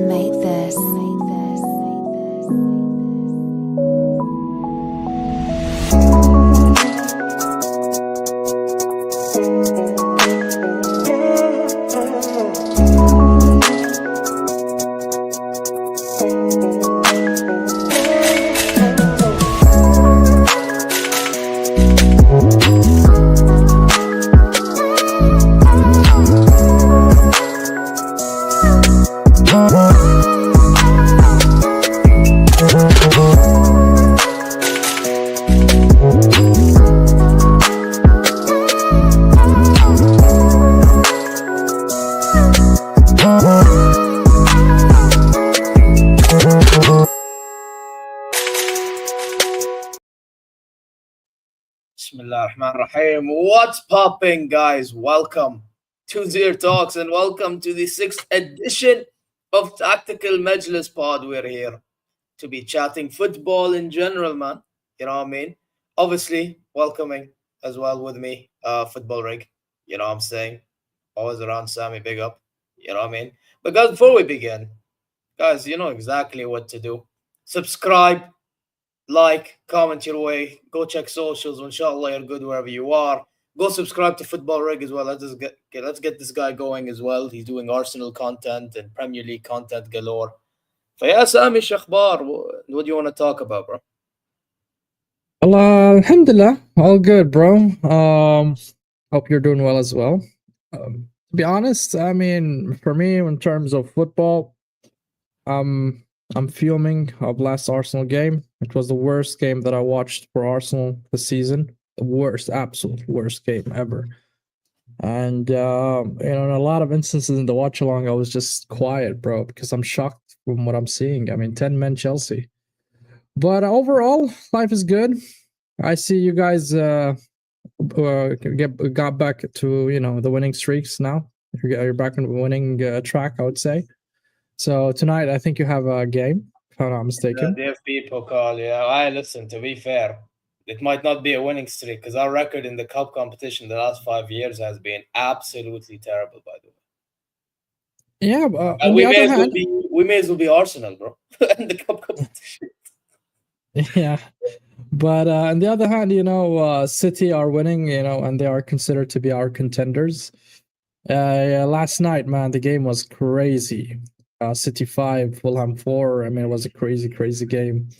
made this. Bismillahirrahmanirrahim. What's popping, guys? Welcome to ZeerTalks and welcome to the 6th edition of Tactical Majlis Pod. We're here to be chatting football in general, man. You know what I mean? Obviously, welcoming as well with me, Football Rig. You know what I'm saying? Always around Sammy, big up. You know what I mean? But guys, before we begin, guys, you know exactly what to do. Subscribe, like, comment your way, go check socials. Inshallah, you're good wherever you are. Go subscribe to Football Rig as well. Let's get this guy going as well. He's doing Arsenal content and Premier League content galore. فيا سامي شو اخبار? What do you want to talk about, bro? Alhamdulillah, all good, bro. Hope you're doing well as well. To be honest, I mean, for me, in terms of football, I'm fuming of last Arsenal game. It was the worst game that I watched for Arsenal this season. The worst, absolute worst game ever. And in a lot of instances in the watch along, I was just quiet, bro, because I'm shocked from what I'm seeing. I mean, 10 men Chelsea. But overall, life is good. I see you guys got back to the winning streaks now. You're back on the winning track, I would say. So tonight, I think you have a game, if I'm not mistaken. The FP Pokal, yeah. I listen, to be fair, it might not be a winning streak because our record in the cup competition the last 5 years has been absolutely terrible, by the way. Yeah, but we may as well be Arsenal, bro, in the cup competition. Yeah, but on the other hand, City are winning, and they are considered to be our contenders. Last night, man, the game was crazy. City 5, Fulham 4. I mean, it was a crazy, crazy game.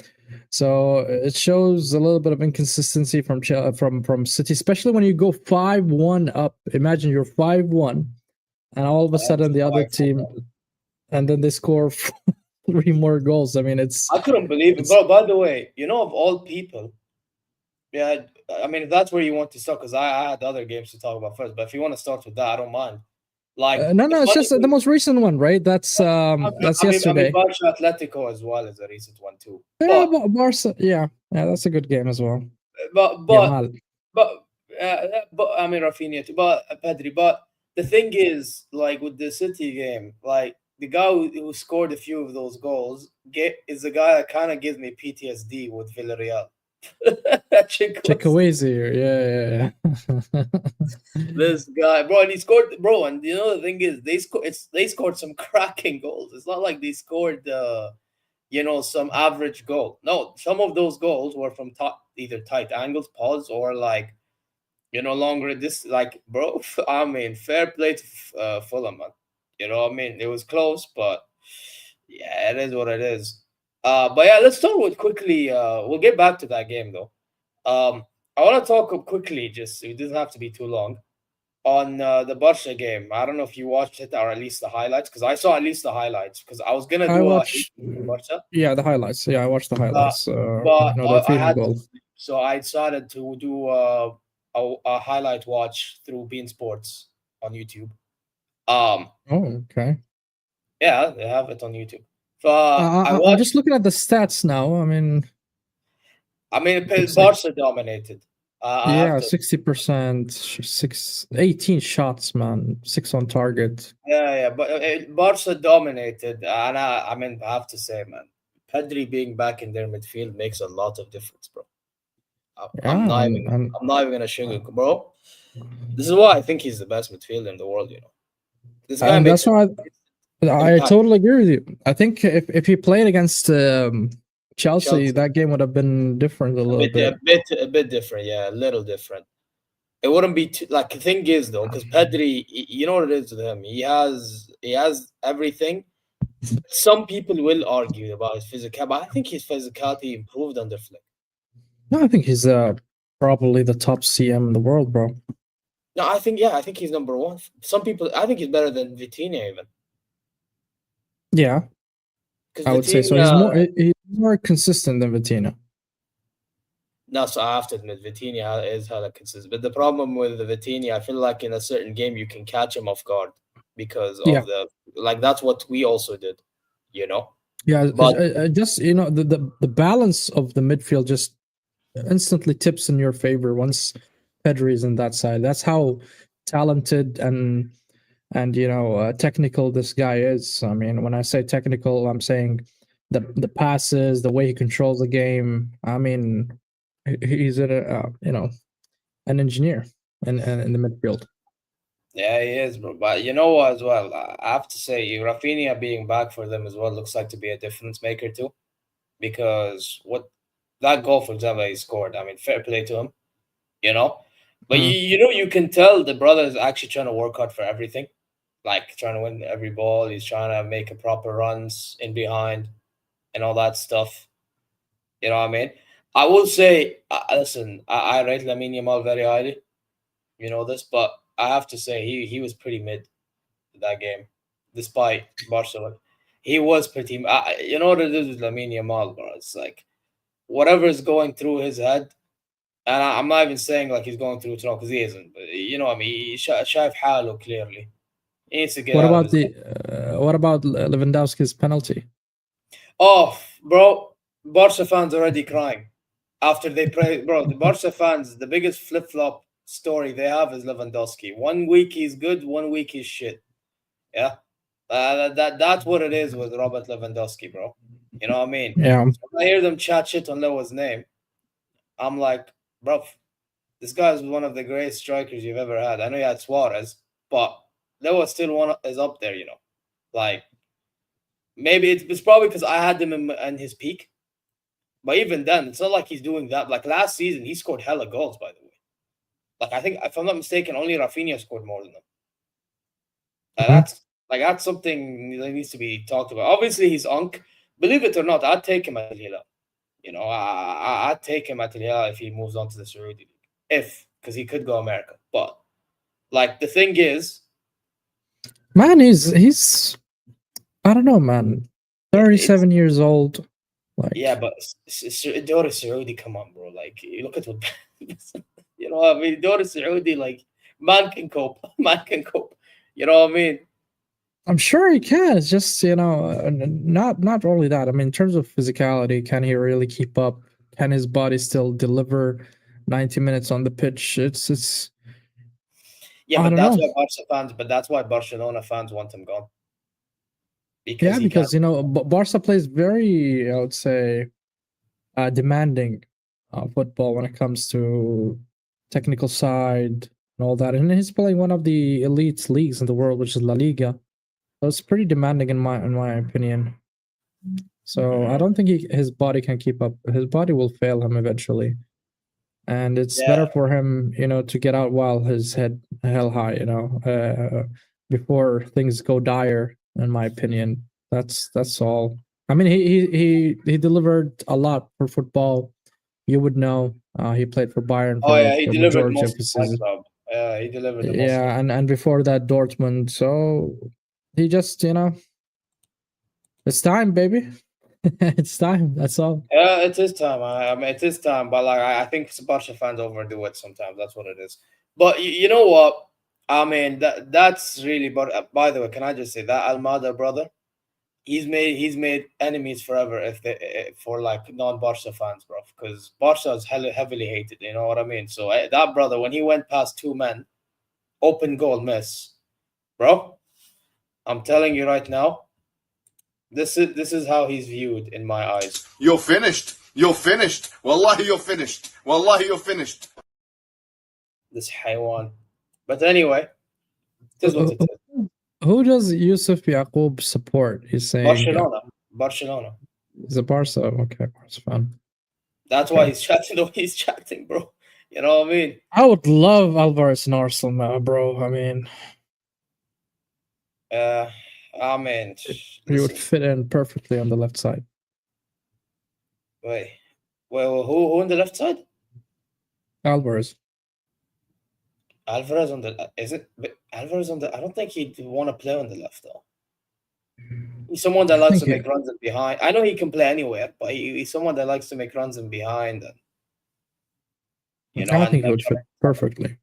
So it shows a little bit of inconsistency from City, especially when you go 5-1 up. Imagine you're 5-1, and all of a sudden the other team, and then they score 3 more goals. I mean, I couldn't believe it, bro. By the way, of all people, yeah, I mean, if that's where you want to start, because I had other games to talk about first, but if you want to start with that, I don't mind. No, it's just the most recent one, right? That's yesterday. Barca Atletico as well is a recent one too. Yeah, Barca, yeah, that's a good game as well. But I mean Rafinha too, but Pedri. But the thing is, like with the City game, like the guy who scored a few of those goals is the guy that kind of gives me PTSD with Villarreal. Chikwueze, yeah. This guy, bro, and he scored, bro. And the thing is, they scored some cracking goals. It's not like they scored, some average goal. No, some of those goals were from either tight angles, pause, or longer. This, like, bro, I mean, fair play to Fulham, man. You know what I mean? It was close, but yeah, it is what it is. But yeah, let's start with quickly. We'll get back to that game though. I want to talk quickly, just it doesn't have to be too long, on the Barca game. I don't know if you watched it or at least the highlights, because I saw at least the highlights, because I was gonna do Barca. Yeah, the highlights. Yeah, I watched the highlights. So I decided to do a highlight watch through Bean Sports on YouTube. Okay. Yeah, they have it on YouTube. I'm just looking at the stats now. I mean, Barca dominated. 60%, 18 shots, man, 6 on target. Yeah, but Barca dominated, and I have to say, man, Pedri being back in their midfield makes a lot of difference, bro. I'm not even gonna sugarcoat, bro. This is why I think he's the best midfielder in the world. This guy that's why I impact. totally agree with you. I think if he played against Chelsea, Chelsea that game would have been different a little bit. a bit different, yeah, a little different. It wouldn't be too, like the thing is though, because Pedri, you know what it is with him. He has everything. Some people will argue about his physical, but I think his physicality improved under Flick. No, I think he's probably the top CM in the world, bro. No, I think he's number one. Some people, I think he's better than Vitinha even. Yeah, Because I would say so. Vitinha, He's more consistent than Vitina. no, so I have to admit, Vitinha is hella consistent. But the problem with the Vitinha, I feel like in a certain game you can catch him off guard because Yeah, of the like that's what we also did, you know. yeah. But Just the balance of the midfield just instantly tips in your favor once Pedri is in that side. That's how talented and technical this guy is. I mean, when I say technical, I'm saying the passes, the way he controls the game. I mean, he's an engineer in the midfield. yeah, he is, bro. But you know what, as well, I have to say, Rafinha being back for them as well looks like to be a difference maker too. Because what that goal, for example, he scored. I mean, fair play to him, you know. But Mm. you can tell the brother is actually trying to work hard for everything, like trying to win every ball. He's trying to make a proper runs in behind and all that stuff. You know what I mean? I will say, listen, I rate Lamine Yamal very highly. You know this, but I have to say he was pretty mid that game, despite Barcelona. He was pretty. You know what it is with Lamine Yamal, bro? It's like whatever is going through his head, and I'm not even saying like he's going through it wrong because he isn't. But you know what I mean? شايف حاله clearly. He needs to get What out of about his. Lewandowski's penalty? Oh, bro, Barca fans already crying after they play. Bro, the Barca fans, the biggest flip flop story they have is Lewandowski. 1 week he's good, 1 week he's shit. Yeah, that's what it is with Robert Lewandowski, bro. You know what I mean? Yeah, So when I hear them chat shit on Lewa's name, I'm like, bro, this guy is one of the greatest strikers you've ever had. I know you had Suarez, but Lewa still one is up there. You know, like maybe it's probably because I had him in his peak. But even then, it's not like he's doing that. Like last season, he scored hella goals, by the way. Like I think, if I'm not mistaken, only Rafinha scored more than them. mhm. That's something that needs to be talked about. Obviously, he's Unk. Believe it or not, I'd take him at Al Hilal. You know, I'd take him at Al Hilal if he moves on to the Saudi League. Because he could go America. But like the thing is, Man, he's I don't know, man. it's 37 years old. Like, yeah, but Dora Saudi, come on, bro. Like you look at what you know what I mean. Dora Saudi, like man can cope. Man can cope. You know what I mean? I'm sure he can. It's just not only that. I mean, in terms of physicality, can he really keep up? Can his body still deliver 90 minutes on the pitch? It's Yeah, I but don't know. that's why Barcelona fans want him gone because Yeah, he can't. because Barca plays very, I would say, demanding football when it comes to technical side and all that. And he's playing one of the elite leagues in the world, which is La Liga. So it's pretty demanding in my opinion. So I don't think his body can keep up. His body will fail him eventually, and it's Yeah. better for him, to get out while his head held high, before things go dire. In my opinion, that's all. I mean, he delivered a lot for football. You would know. He played for Bayern Oh yeah, he for delivered majority most of the of my season. club. Yeah, he delivered the most. Yeah, and before that Dortmund. So he just, it's time, baby. It's time. That's all. Yeah, it is time. I mean, it is time. But like, I think Barca fans overdo it sometimes. That's what it is. But you know what? I mean, that's really. But by the way, can I just say that Almada brother? He's made enemies forever if they for like non-Barca fans, bro. Because Barca is heavily hated. You know what I mean? So that brother, when he went past two men, open goal miss, bro. I'm telling you right now, this is how he's viewed in my eyes. You're finished. You're finished. Wallahi, you're finished. Wallahi, you're finished. This haywan. But anyway, it Uh, is what uh, it is. Who does Yusuf Yaqub support? He's saying Barcelona. He's a Barca. Okay, Barca fan. That's why he's chatting the way he's chatting, bro. You know what I mean? I would love Alvarez in Arsenal, bro. I mean, he would fit in perfectly on the left side. Wait, who on the left side? Alvarez. Alvarez on the Alvarez on the. I don't think he'd want to play on the left though. He's someone that likes to make runs in behind. I know he can play anywhere, but he's someone that likes to make runs in behind. And, you know, I think he would fit perfectly.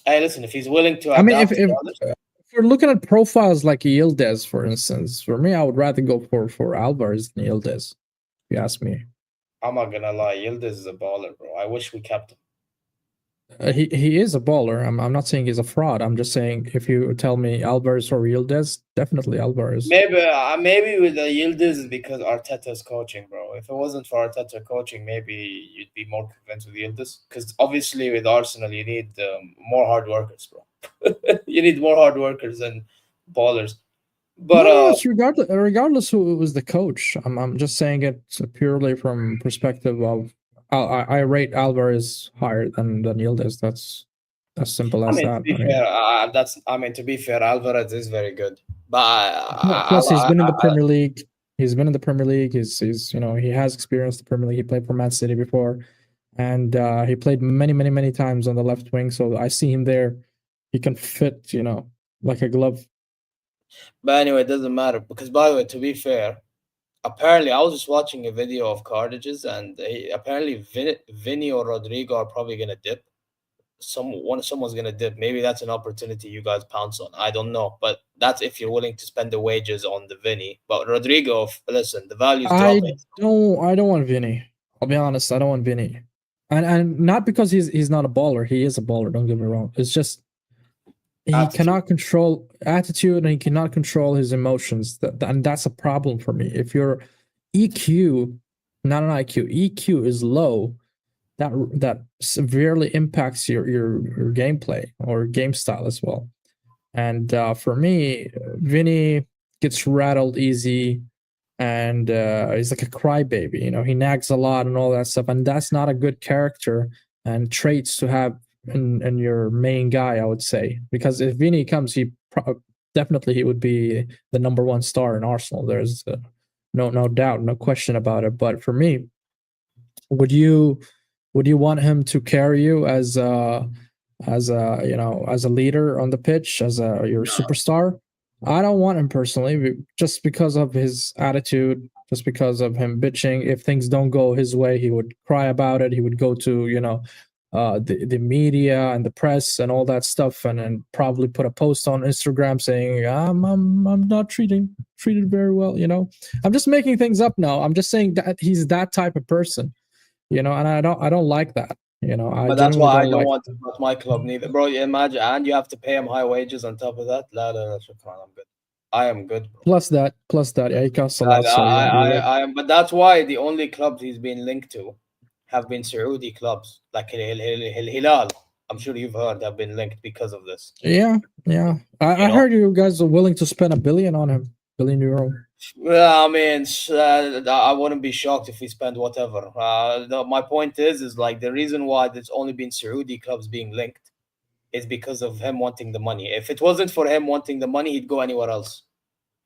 Hey, listen, if he's willing to, I mean, if we're looking at profiles like Yildiz, for instance, for me, I would rather go for Alvarez than Yildiz. If you ask me, I'm not gonna lie, Yildiz is a baller, bro. I wish we kept him. He is a baller. I'm not saying he's a fraud. I'm just saying if you tell me Alvarez or Yildiz, definitely Alvarez. Maybe with the Yildiz is because Arteta's coaching, bro. If it wasn't for Arteta coaching, maybe you'd be more convinced with Yildiz. Because obviously with Arsenal, you need more hard workers, bro. You need more hard workers and ballers. But regardless who was the coach, I'm just saying it purely from perspective of I rate Alvarez higher than Yildiz. That's as simple as that. To be fair, Alvarez is very good. But plus, he's been in the Premier League. He's been in the Premier League. He's he has experienced the Premier League. He played for Man City before, and he played many times on the left wing. So I see him there. He can fit, like a glove. But anyway, it doesn't matter because, by the way, to be fair, apparently I was just watching a video of Cartages, and apparently Vinny or Rodrigo are probably gonna dip. Someone's gonna dip. Maybe that's an opportunity you guys pounce on. I don't know, but that's if you're willing to spend the wages on the Vinny. But Rodrigo, listen, the value's dropping. I don't want Vinny. I'll be honest. I don't want Vinny, and not because he's not a baller. He is a baller. Don't get me wrong. It's just he cannot control attitude, and he cannot control his emotions. And that's a problem for me. If your EQ, not an IQ, EQ is low, that severely impacts your gameplay or game style as well. And for me, Vinny gets rattled easy, and he's like a crybaby. He nags a lot and all that stuff, and that's not a good character and traits to have in your main guy, I would say. Because if Vinny comes, he would be the number one star in Arsenal. There's no doubt, no question about it. But for me, would you want him to carry you as a leader on the pitch, as your superstar? I don't want him personally, just because of his attitude, just because of him bitching. If things don't go his way, he would cry about it. He would go to the media and the press and all that stuff, and then probably put a post on Instagram saying I'm not treated very well. I'm just making things up now. I'm just saying that he's that type of person. And I don't like that. But that's why I don't want to put my club neither, bro. You imagine, and you have to pay him high wages on top of that. I'm good. I am good, bro. Plus that, yeah, he costs a lot. But that's why the only clubs he's been linked to have been Saudi clubs, like Hilal. I'm sure you've heard have been linked because of this. Yeah. I heard you guys are willing to spend €1 billion on him, €1 billion. Well, I mean, I wouldn't be shocked if we spend whatever. My point is like the reason why there's only been Saudi clubs being linked is because of him wanting the money. If it wasn't for him wanting the money, he'd go anywhere else.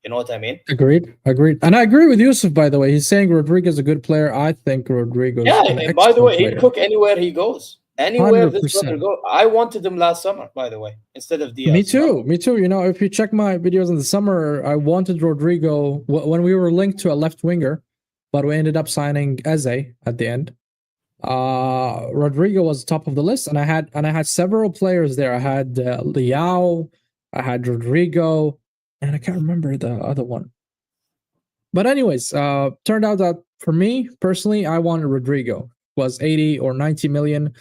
You know what I mean? Agreed. And I agree with Yusuf, by the way. He's saying Rodrigo's a good player. I think Rodrigo's and by the way, he'd cook anywhere he goes. Anywhere 100%. This brother go. I wanted him last summer, by the way, instead of Diaz. Me too. If you check my videos in the summer, I wanted Rodrigo when we were linked to a left winger, but we ended up signing Eze at the end. Rodrigo was top of the list, and I had several players there. I had Liao, I had Rodrigo, and I can't remember the other one. But anyways, turned out that for me personally, I wanted Rodrigo. Was 80 or 90 million,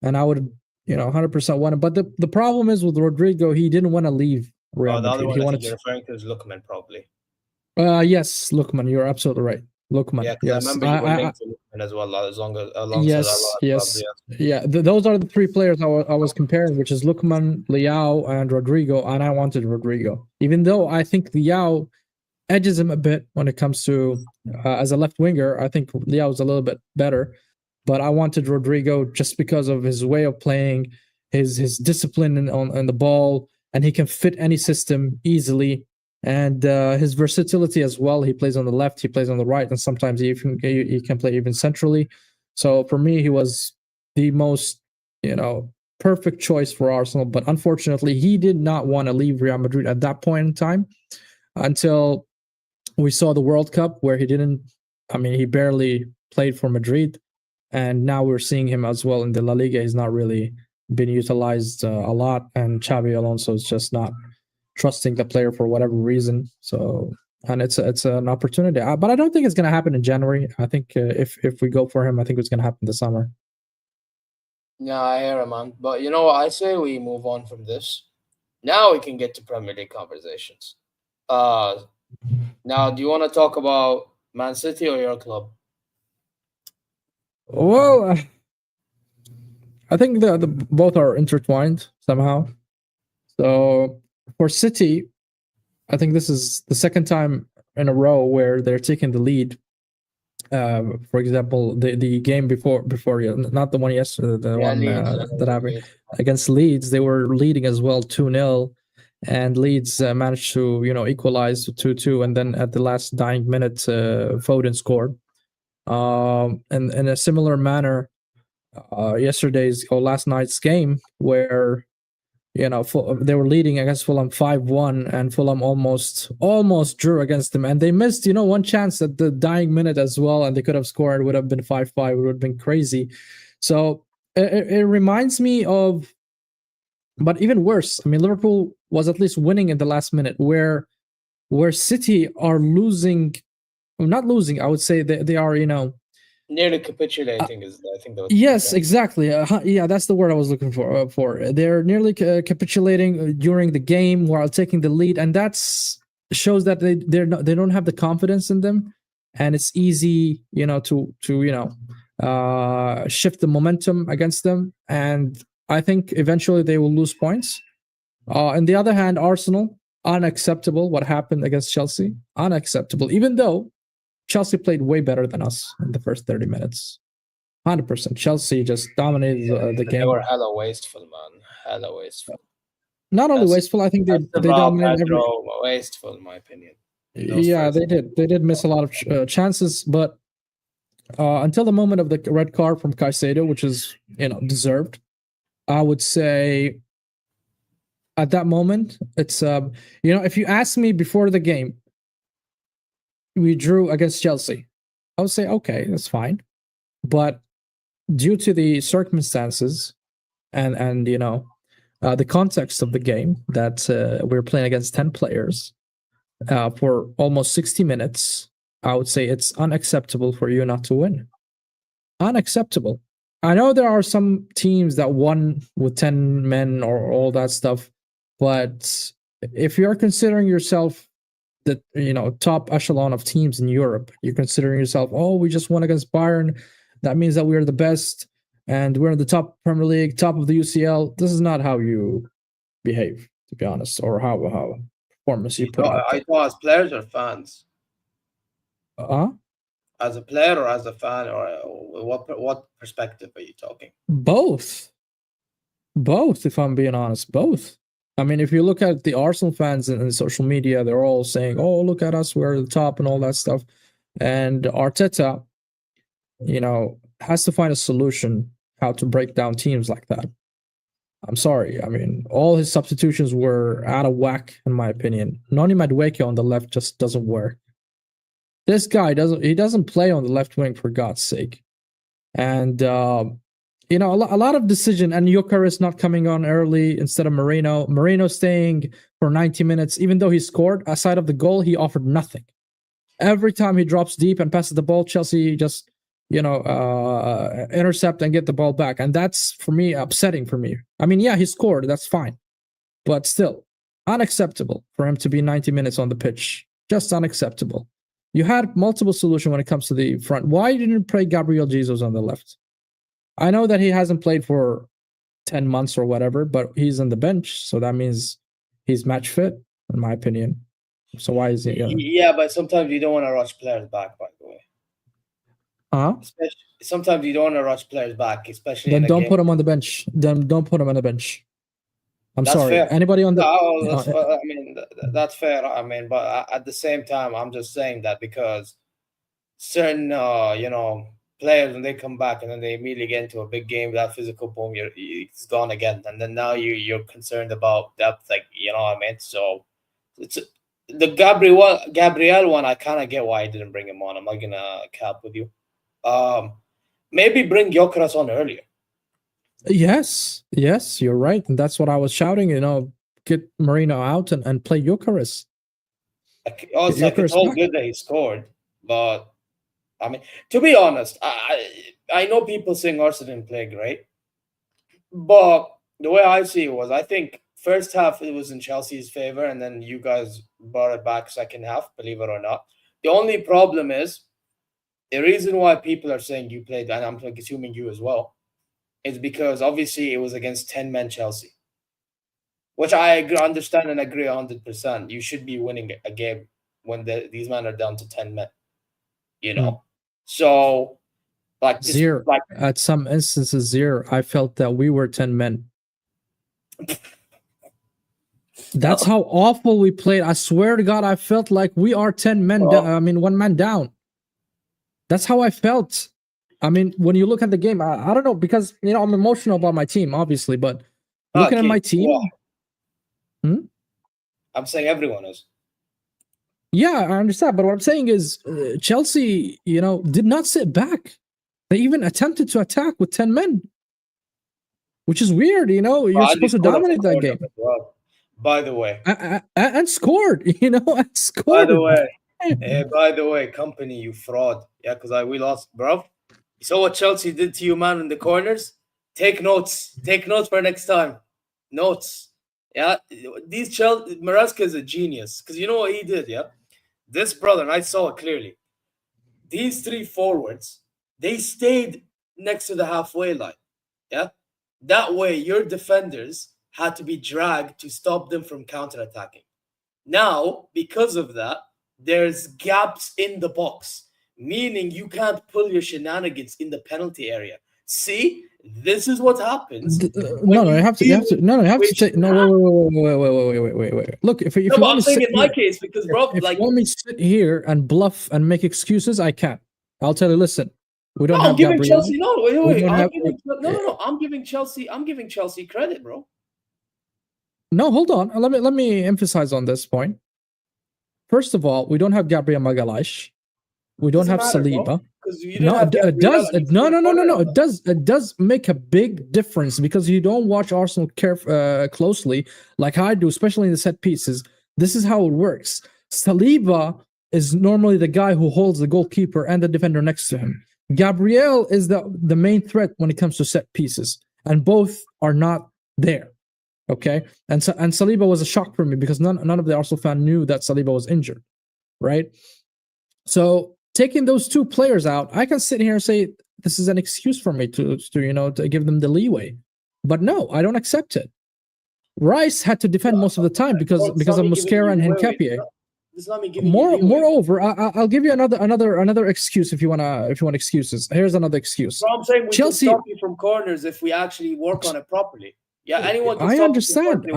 and I would 100% want him. But the problem is with Rodrigo, he didn't want to leave Real Madrid. The other one you're referring to is Lookman, probably. Yes, Lookman, you're absolutely right. Lookman. Yeah, 'cause I Yes. remember you were linked to Lukman as well, alongside Yes, Alaba. yeah. Those are the three players I was comparing, which is Lukman, Liao, and Rodrigo, and I wanted Rodrigo, even though I think Liao edges him a bit when it comes to as a left winger. I think Liao is a little bit better, but I wanted Rodrigo just because of his way of playing, his discipline on the ball, and he can fit any system easily. And his versatility as well. He plays on the left, he plays on the right, and sometimes he can play even centrally. So for me, he was the most, perfect choice for Arsenal. But unfortunately, he did not want to leave Real Madrid at that point in time until we saw the World Cup, where he barely played for Madrid. And now we're seeing him as well in the La Liga. He's not really been utilized a lot, and Xabi Alonso is just not trusting the player for whatever reason. So, and it's an opportunity, but I don't think it's going to happen in January. I think if we go for him, I think it's going to happen this summer. Yeah, I hear him, man. But you know what? I say we move on from this. Now we can get to Premier League conversations. Now, do you want to talk about Man City or your club? Well, I think the both are intertwined somehow. So for City, I think this is the second time in a row where they're taking the lead. For example, the game before, not the one yesterday, the one that happened against Leeds, they were leading as well 2-0, and Leeds managed to equalize 2-2, and then at the last dying minute, Foden scored. And in a similar manner, last night's game, where they were leading against Fulham 5-1, and Fulham almost drew against them, and they missed one chance at the dying minute as well, and they could have scored. It would have been 5-5. It would have been crazy. So it reminds me of, but even worse. I mean, Liverpool was at least winning in the last minute, where City are losing. Not losing, I would say they are nearly capitulating is, I think. Yes, exactly. Yeah, that's the word I was looking for. They're nearly capitulating during the game while taking the lead, and shows that they don't have the confidence in them, and it's easy, to shift the momentum against them. And I think eventually they will lose points. On the other hand, Arsenal, unacceptable. What happened against Chelsea? Unacceptable. Even though Chelsea played way better than us in the first 30 minutes. 100%. Chelsea just dominated the game. They were hella wasteful, man. Hella wasteful. Not only wasteful, I think they dominated wasteful, in my opinion. Yeah, they did. They did miss a lot of chances, but until the moment of the red card from Caicedo, which is deserved, I would say at that moment, it's if you ask me before the game, we drew against Chelsea, I would say, okay, that's fine. But due to the circumstances and the context of the game, that we're playing against 10 players for almost 60 minutes, I would say it's unacceptable for you not to win. Unacceptable. I know there are some teams that won with 10 men or all that stuff, but if you're considering yourself the top echelon of teams in Europe, you're considering yourself, oh, we just won against Bayern, that means that we're the best and we're in the top Premier League, top of the UCL. This is not how you behave, to be honest, or how performance you put out. I thought as players or fans? As a player or as a fan, or what perspective are you talking? Both, if I'm being honest, both. I mean, if you look at the Arsenal fans in social media, they're all saying, oh, look at us, we're the top and all that stuff. And Arteta, has to find a solution how to break down teams like that. I'm sorry. I mean, all his substitutions were out of whack, in my opinion. Noni Madueke on the left just doesn't work. This guy doesn't play on the left wing, for God's sake. And a lot of decision, and Gyökeres not coming on early instead of Moreno. Moreno staying for 90 minutes, even though he scored. Aside of the goal, he offered nothing. Every time he drops deep and passes the ball, Chelsea just, intercept and get the ball back. And that's, for me, upsetting for me. I mean, yeah, he scored. That's fine. But still, unacceptable for him to be 90 minutes on the pitch. Just unacceptable. You had multiple solutions when it comes to the front. Why didn't you play Gabriel Jesus on the left? I know that he hasn't played for 10 months or whatever, but he's on the bench, so that means he's match fit, in my opinion. So why is he? Yeah, but sometimes you don't want to rush players back. By the way, sometimes you don't want to rush players back, especially. Then don't put him on the bench. Then don't put him on the bench. I'm sorry. Fair. Anybody on the? I mean, that's fair. I mean, but at the same time, I'm just saying that because certain, players, when they come back and then they immediately get into a big game, that physical boom, it's gone again, and then now you're concerned about depth, like, you know what I mean? So it's the Gabriel one. I kind of get why I didn't bring him on. I'm not gonna cap with you. Maybe bring Gyökeres on earlier. Yes, you're right, and that's what I was shouting. Get Marino out and play Gyökeres. It's all good that he scored, but I mean, to be honest, I know people saying Arsenal didn't play great, but the way I see it was, I think first half it was in Chelsea's favor, and then you guys brought it back second half, believe it or not. The only problem is, the reason why people are saying you played, and I'm assuming you as well, is because obviously it was against 10-men Chelsea, which I understand and agree 100%. You should be winning a game when these men are down to 10 men, So, like, at some instances, I felt that we were 10 men. That's how awful we played. I swear to God, I felt like we are 10 men. One man down. That's how I felt. I mean, when you look at the game, I don't know, because I'm emotional about my team, obviously, but looking at my team, I'm saying everyone is. Yeah, I understand, but what I'm saying is, Chelsea, did not sit back. They even attempted to attack with 10 men, which is weird. You're supposed to dominate that game. By the way, and scored. And scored. By the way, company, you fraud. Yeah, because we lost, bro. You saw what Chelsea did to you, man, in the corners? Take notes. Take notes for next time. Notes. Yeah, Maresca is a genius. Because you know what he did, yeah? This brother, and I saw it clearly. These three forwards, they stayed next to the halfway line. Yeah? That way, your defenders had to be dragged to stop them from counterattacking. Now, because of that, there's gaps in the box, meaning you can't pull your shenanigans in the penalty area. See, this is what happens. You have to take. No, wait. Look, if you want I'm saying in my case, because bro, if you want me to sit here and bluff and make excuses, I can. I'll tell you. Listen, we don't have. I'm giving Chelsea. No, wait. I'm giving Chelsea credit, bro. No, hold on. Let me emphasize on this point. First of all, we don't have Gabriel Magalhaes. We don't have Saliba. It does. No. It does make a big difference, because you don't watch Arsenal closely like I do, especially in the set pieces. This is how it works. Saliba is normally the guy who holds the goalkeeper and the defender next to him. Gabriel is the main threat when it comes to set pieces, and both are not there. Okay, and Saliba was a shock for me, because none of the Arsenal fans knew that Saliba was injured, right? So taking those two players out, I can sit here and say this is an excuse for me to give them the leeway, but no, I don't accept it. Rice had to defend most of the time because of Mosquera and Nketiah. Moreover, I'll give you another excuse if you want excuses. Here's another excuse. So I'm saying we Chelsea can stop you from corners if we actually work on it properly. Yeah, anyone can. I understand,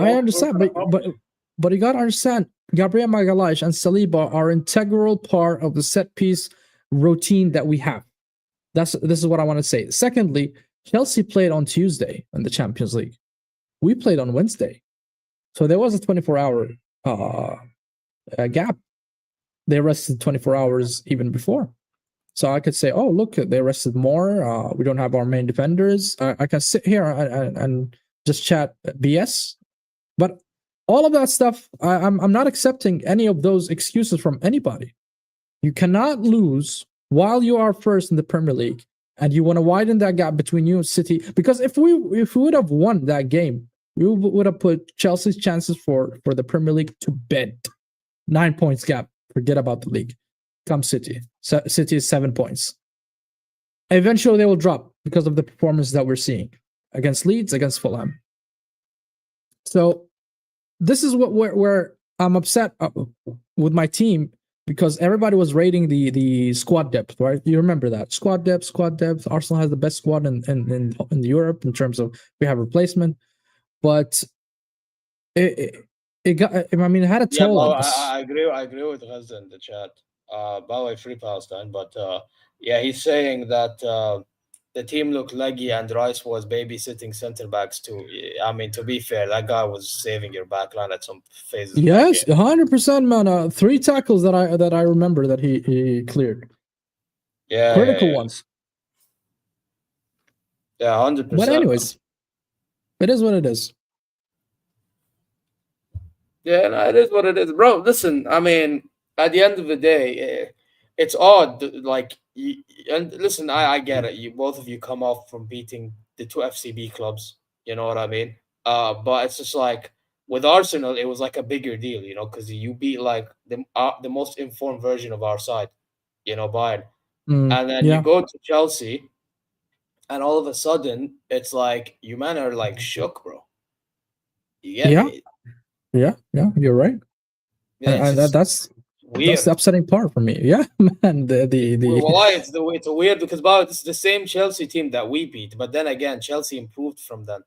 but you gotta understand, Gabriel Magalhaes and Saliba are integral part of the set piece routine that we have. This is what I want to say. Secondly, Chelsea played on Tuesday in the Champions League. We played on Wednesday, so there was a 24-hour gap. They rested 24 hours even before. So I could say, oh, look, they rested more. We don't have our main defenders. I can sit here and just chat BS. But all of that stuff, I'm not accepting any of those excuses from anybody. You cannot lose while you are first in the Premier League, and you want to widen that gap between you and City. Because if we would have won that game, we would have put Chelsea's chances for the Premier League to bed. 9 points gap. Forget about the league. comes City. City is 7 points. Eventually, they will drop because of the performance that we're seeing against Leeds, against Fulham. So this is where I'm upset with my team, because everybody was rating the squad depth, right? You remember that squad depth. Arsenal has the best squad in Europe in terms of we have replacement, but it got. I mean, it had a toll on us. I agree with Ghazza in the chat. By the way, Free Palestine, but yeah, he's saying that the team looked leggy and Rice was babysitting center backs too. I mean, to be fair, that guy was saving your back line at some phases. Yes, 100%, man. 3 tackles that I remember that he cleared. Yeah, critical ones. Yeah, 100%. But anyways, it is what it is. Yeah, no, it is what it is, bro. Listen, I mean, at the end of the day, it's odd. Like, and listen, I get it. You both of you come off from beating the 2 FCB clubs. You know what I mean? But it's just like with Arsenal, it was like a bigger deal, you know, because you beat like the most informed version of our side, you know, Bayern, and then you go to Chelsea, and all of a sudden it's like you men are like shook, bro. You get me? Yeah, you're right. Yeah, that's weird. That's the upsetting part for me. Yeah, man. Why it's weird because it's the same Chelsea team that we beat, but then again, Chelsea improved from then.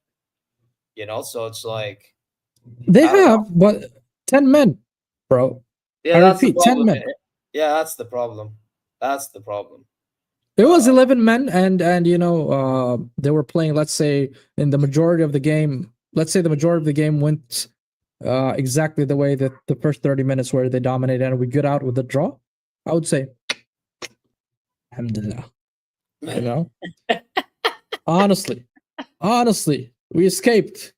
You know, so it's like they have, but 10 men, bro. Yeah, I repeat, 10 men. Yeah, that's the problem. It was 11 men, and you know, they were playing. Let's say in the majority of the game. Let's say the majority of the game went exactly the way that the first 30 minutes where they dominated and we got out with the draw. I would say, alhamdulillah. You know, honestly, we escaped.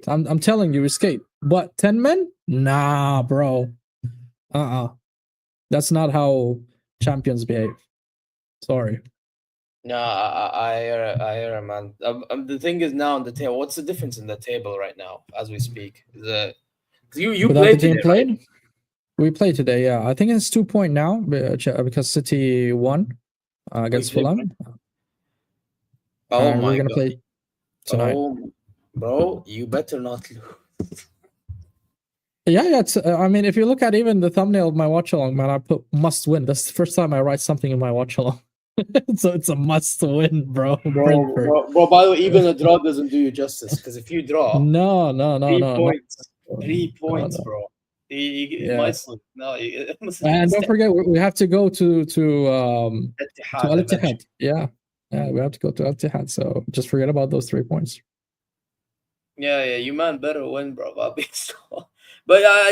I'm telling you, we escaped. But 10 men? Nah, bro. That's not how champions behave. Sorry. No, I hear, man. The thing is now on the table. What's the difference in the table right now as we speak? You played today, right? We played today. Yeah, I think it's 2 point now because City won against Fulham. Oh my we're gonna God. play tonight. Oh, bro, you better not lose. Yeah. I mean, if you look at even the thumbnail of my watch along, man, I put must win. That's the first time I write something in my watch along. So it's a must win, bro. Bro, by the way, even a draw doesn't do you justice, because if you draw, no, 3 points, bro. You might slip. No, and don't forget, we have to go to Al Ittihad. Yeah, we have to go to Al Ittihad. So just forget about those 3 points. Yeah, you man better win, bro. But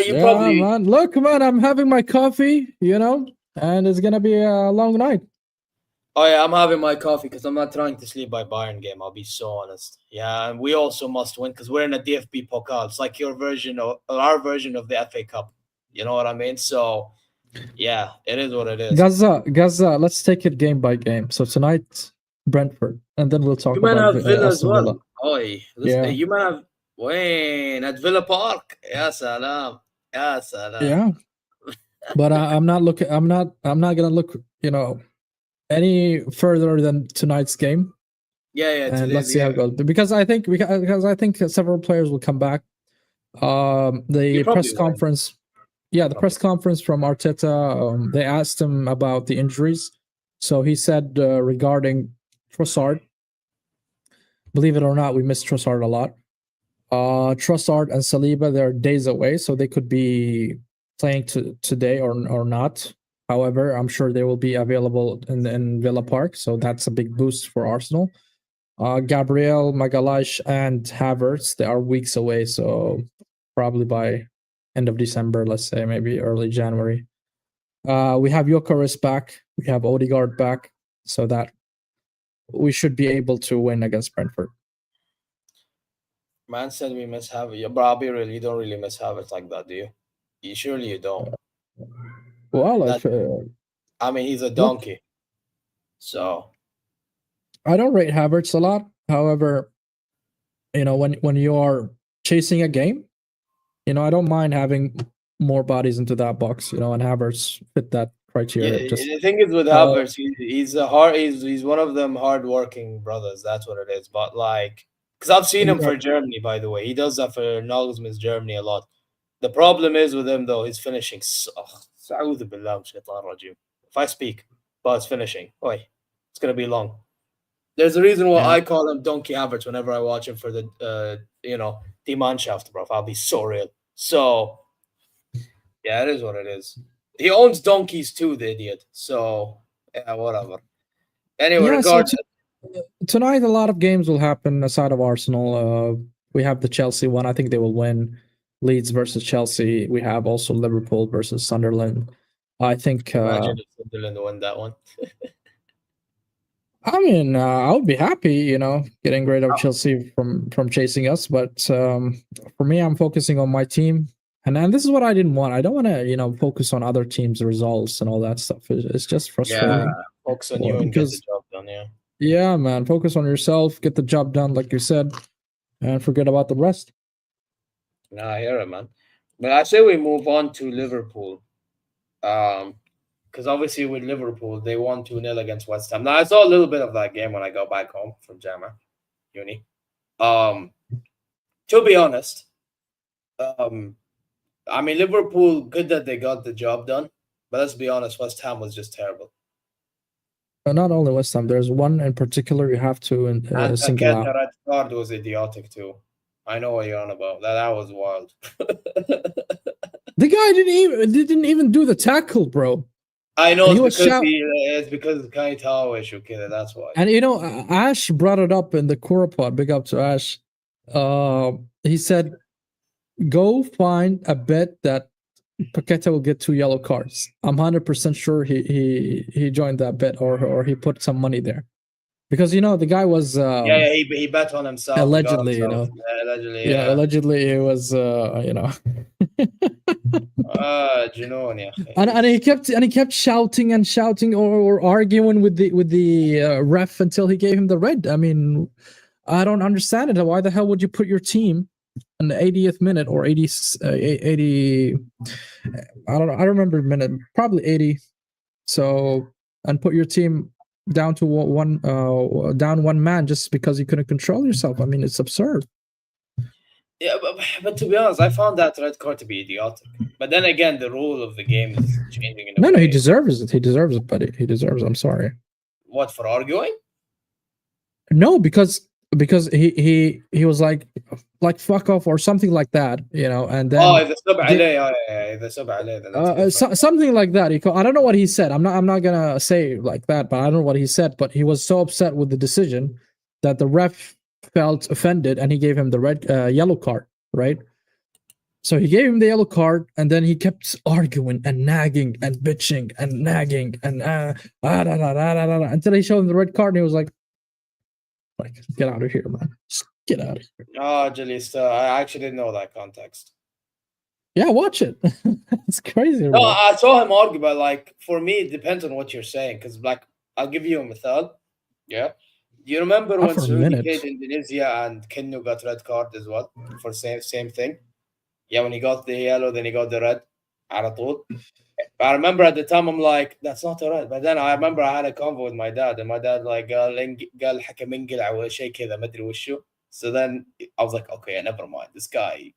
you probably, man. Look, man, I'm having my coffee, you know, and it's gonna be a long night. Oh yeah, I'm having my coffee because I'm not trying to sleep by Bayern game. I'll be so honest. Yeah, and we also must win because we're in a DFB Pokal. It's like our version of the FA Cup. You know what I mean? So yeah, it is what it is. Gaza. Let's take it game by game. So tonight, Brentford, and then we'll talk about Villa as well. Villa. Oi, listen, you might have Wayne at Villa Park. Ya salam. Yeah, but I'm not looking. I'm not gonna look. You know, any further than tonight's game. Yeah. And let's see how it goes. Because I think several players will come back. The press conference. Yeah, the press conference from Arteta. They asked him about the injuries. So he said regarding Trossard. Believe it or not, we miss Trossard a lot. Trossard and Saliba, they're days away, so they could be playing today or not. However, I'm sure they will be available in Villa Park, so that's a big boost for Arsenal. Gabriel, Magalhaes, and Havertz, they are weeks away, so probably by end of December, let's say, maybe early January. We have Gyökeres back, we have Odegaard back, so that we should be able to win against Brentford. Man said we miss Havertz. But you don't really miss Havertz like that, do you? Surely you don't. Well, I mean, he's a donkey. So I don't rate Havertz a lot. However, you know, when you are chasing a game, you know, I don't mind having more bodies into that box, you know, and Havertz fit that criteria. Yeah, Just the thing is with uh, Havertz, he's one of them hardworking brothers. That's what it is. But like, because I've seen him yeah, for Germany, by the way, he does that for Nagelsmann's Germany a lot. The problem is with him though, his finishing. A'udhu billah min shaitan rajim. If I speak about his finishing, oi, it's gonna be long. There's a reason why yeah. I call him Donkey Havertz whenever I watch him for the Die Mannschaft, bro. I'll be so real. So yeah, it is what it is. He owns donkeys too, the idiot. So yeah, whatever. Anyway, Yeah, so regardless, tonight a lot of games will happen aside of Arsenal. We have the Chelsea one. I think they will win. Leeds versus Chelsea. We have also Liverpool versus Sunderland. I think. imagine if Sunderland won that one. I mean, I would be happy, getting rid of Chelsea from chasing us. But for me, I'm focusing on my team, and this is what I didn't want. I don't want to, focus on other teams' results and all that stuff. It's just frustrating. Yeah, focus on you and get the job done. Yeah. Yeah, man. Focus on yourself. Get the job done, like you said, and forget about the rest. Nah, I hear it, man. But I say we move on to Liverpool. Because obviously with Liverpool, they won 2-0 against West Ham. Now I saw a little bit of that game when I got back home from Jama uni. To be honest, I mean Liverpool, good that they got the job done, but let's be honest, West Ham was just terrible. Not only West Ham, there's one in particular you have to And single out. The red card was idiotic too. I know what you're on about. That was wild. The guy didn't even do the tackle, bro. I know it's because of Kaitawa issue, kid. That's why. And Ash brought it up in the Korapod. Big up to Ash. He said, "Go find a bet that Paqueta will get 2 yellow cards." I'm 100% sure he joined that bet or he put some money there, because the guy was he bet on himself allegedly. Allegedly it was and he kept shouting or arguing with the ref until he gave him the red. I mean, I don't understand it. Why the hell would you put your team in the 80th minute or 80 I don't remember minute, probably 80, so, and put your team down to one man just because you couldn't control yourself? I mean, it's absurd. Yeah, but to be honest, I found that red card to be idiotic. But then again, the rule of the game is changing. No, he deserves it. He deserves it, buddy. He deserves it. I'm sorry. What, for arguing? No, because he was like fuck off or something like that, and then something like that. I don't know what he said. I'm not gonna say like that, but I don't know what he said. But he was so upset with the decision that the ref felt offended and he gave him the yellow card, right? So he gave him the yellow card, and then he kept arguing and nagging and bitching and nagging and until he showed him the red card, and he was like, get out of here, man. Just get out of here. Oh, Jalista, I actually didn't know that context. Yeah, watch it. It's crazy. No, I saw him argue, but for me, it depends on what you're saying. Because I'll give you a method. Yeah. Do you remember when Saudi played Indonesia and Kennu got red card as well for same thing? Yeah, when he got the yellow, then he got the red. I remember at the time I'm like, that's not a red. But then I remember I had a convo with my dad, and my dad قال حكم انقلع ولا شيء كذا ما ادري وشو. So then I was like, okay, never mind. This guy,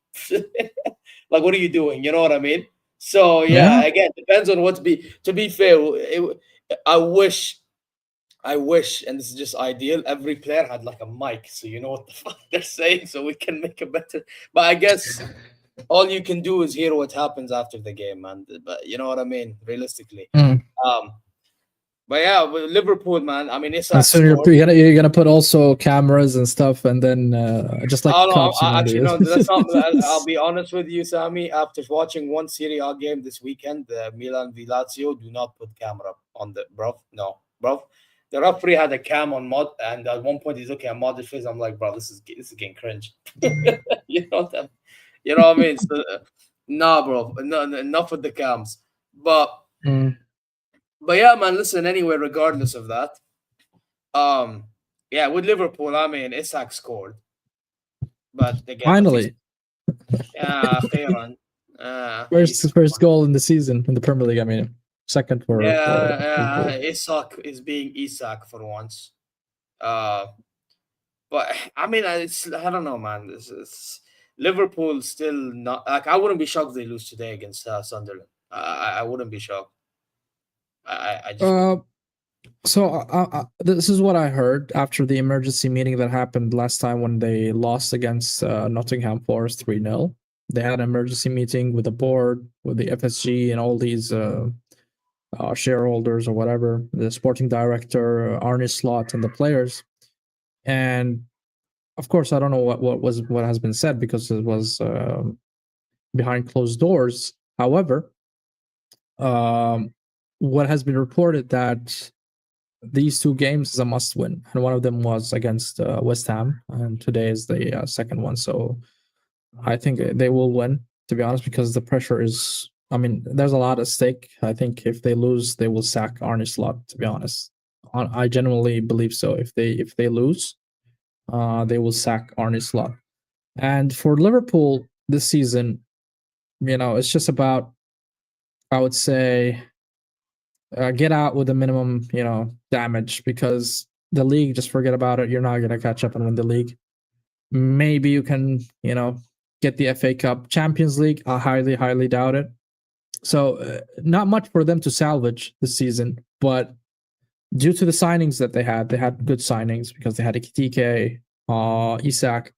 what are you doing? You know what I mean? So yeah. Again, depends on to be fair. I wish, and this is just ideal, every player had a mic, so you know what the fuck they're saying, so we can make a better. But I guess all you can do is hear what happens after the game, man. But you know what I mean, realistically. But yeah, with Liverpool, man. I mean, it's so you're gonna put also cameras and stuff, and then just like cops. Actually, no, that's not. I'll be honest with you, Sammy. After watching one Serie A game this weekend, the Milan v Lazio, do not put camera on the bro. No, bro. The referee had a cam on Mod, and at one point he's looking at Mod's face. I'm like, bro, this is getting cringe. You know what I mean? So, nah, bro. No, enough with the cams. But yeah, man. Listen, anyway, regardless of that, yeah, with Liverpool, I mean, Isak scored, but again, finally, yeah, first goal in the season in the Premier League. I mean, second for Yeah, Liverpool. Isak is being Isak for once. Uh, but I mean, I don't know, man. It's Liverpool still not like I wouldn't be shocked if they lose today against Sunderland. I wouldn't be shocked. I just Uh, so this is what I heard after the emergency meeting that happened last time when they lost against Nottingham Forest 3-0. They had an emergency meeting with the board, with the FSG, and all these shareholders or whatever, the sporting director, Arne Slot, and the players. And of course, I don't know what has been said because it was behind closed doors. However, what has been reported that these two games is a must win, and one of them was against West Ham, and today is the second one. So I think they will win, to be honest, because the pressure is. I mean, there's a lot at stake. I think if they lose, they will sack Arne Slot. To be honest, I genuinely believe so. If they lose, they will sack Arne Slot. And for Liverpool this season, it's just about, I would say, get out with the minimum, damage, because the league, just forget about it. You're not going to catch up and win the league. Maybe you can, get the FA Cup. Champions League, I highly, highly doubt it. So not much for them to salvage this season, but due to the signings that they had good signings because they had Ekitike, Isak.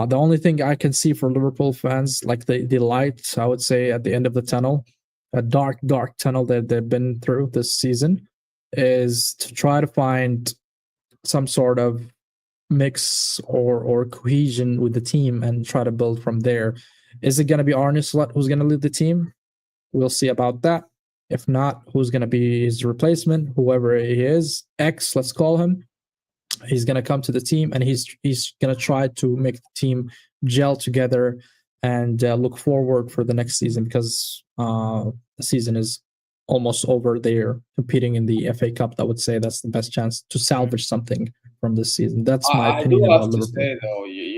The only thing I can see for Liverpool fans, like the light, I would say, at the end of the tunnel, a dark, dark tunnel that they've been through this season, is to try to find some sort of mix or cohesion with the team and try to build from there. Is it going to be Arne Slot who's going to lead the team? We'll see about that. If not, who's going to be his replacement? Whoever he is, X, let's call him. He's going to come to the team and he's going to try to make the team gel together and look forward for the next season, because the season is almost over. They're competing in the FA Cup. I would say that's the best chance to salvage something from this season. That's my opinion about Liverpool. I do have to say,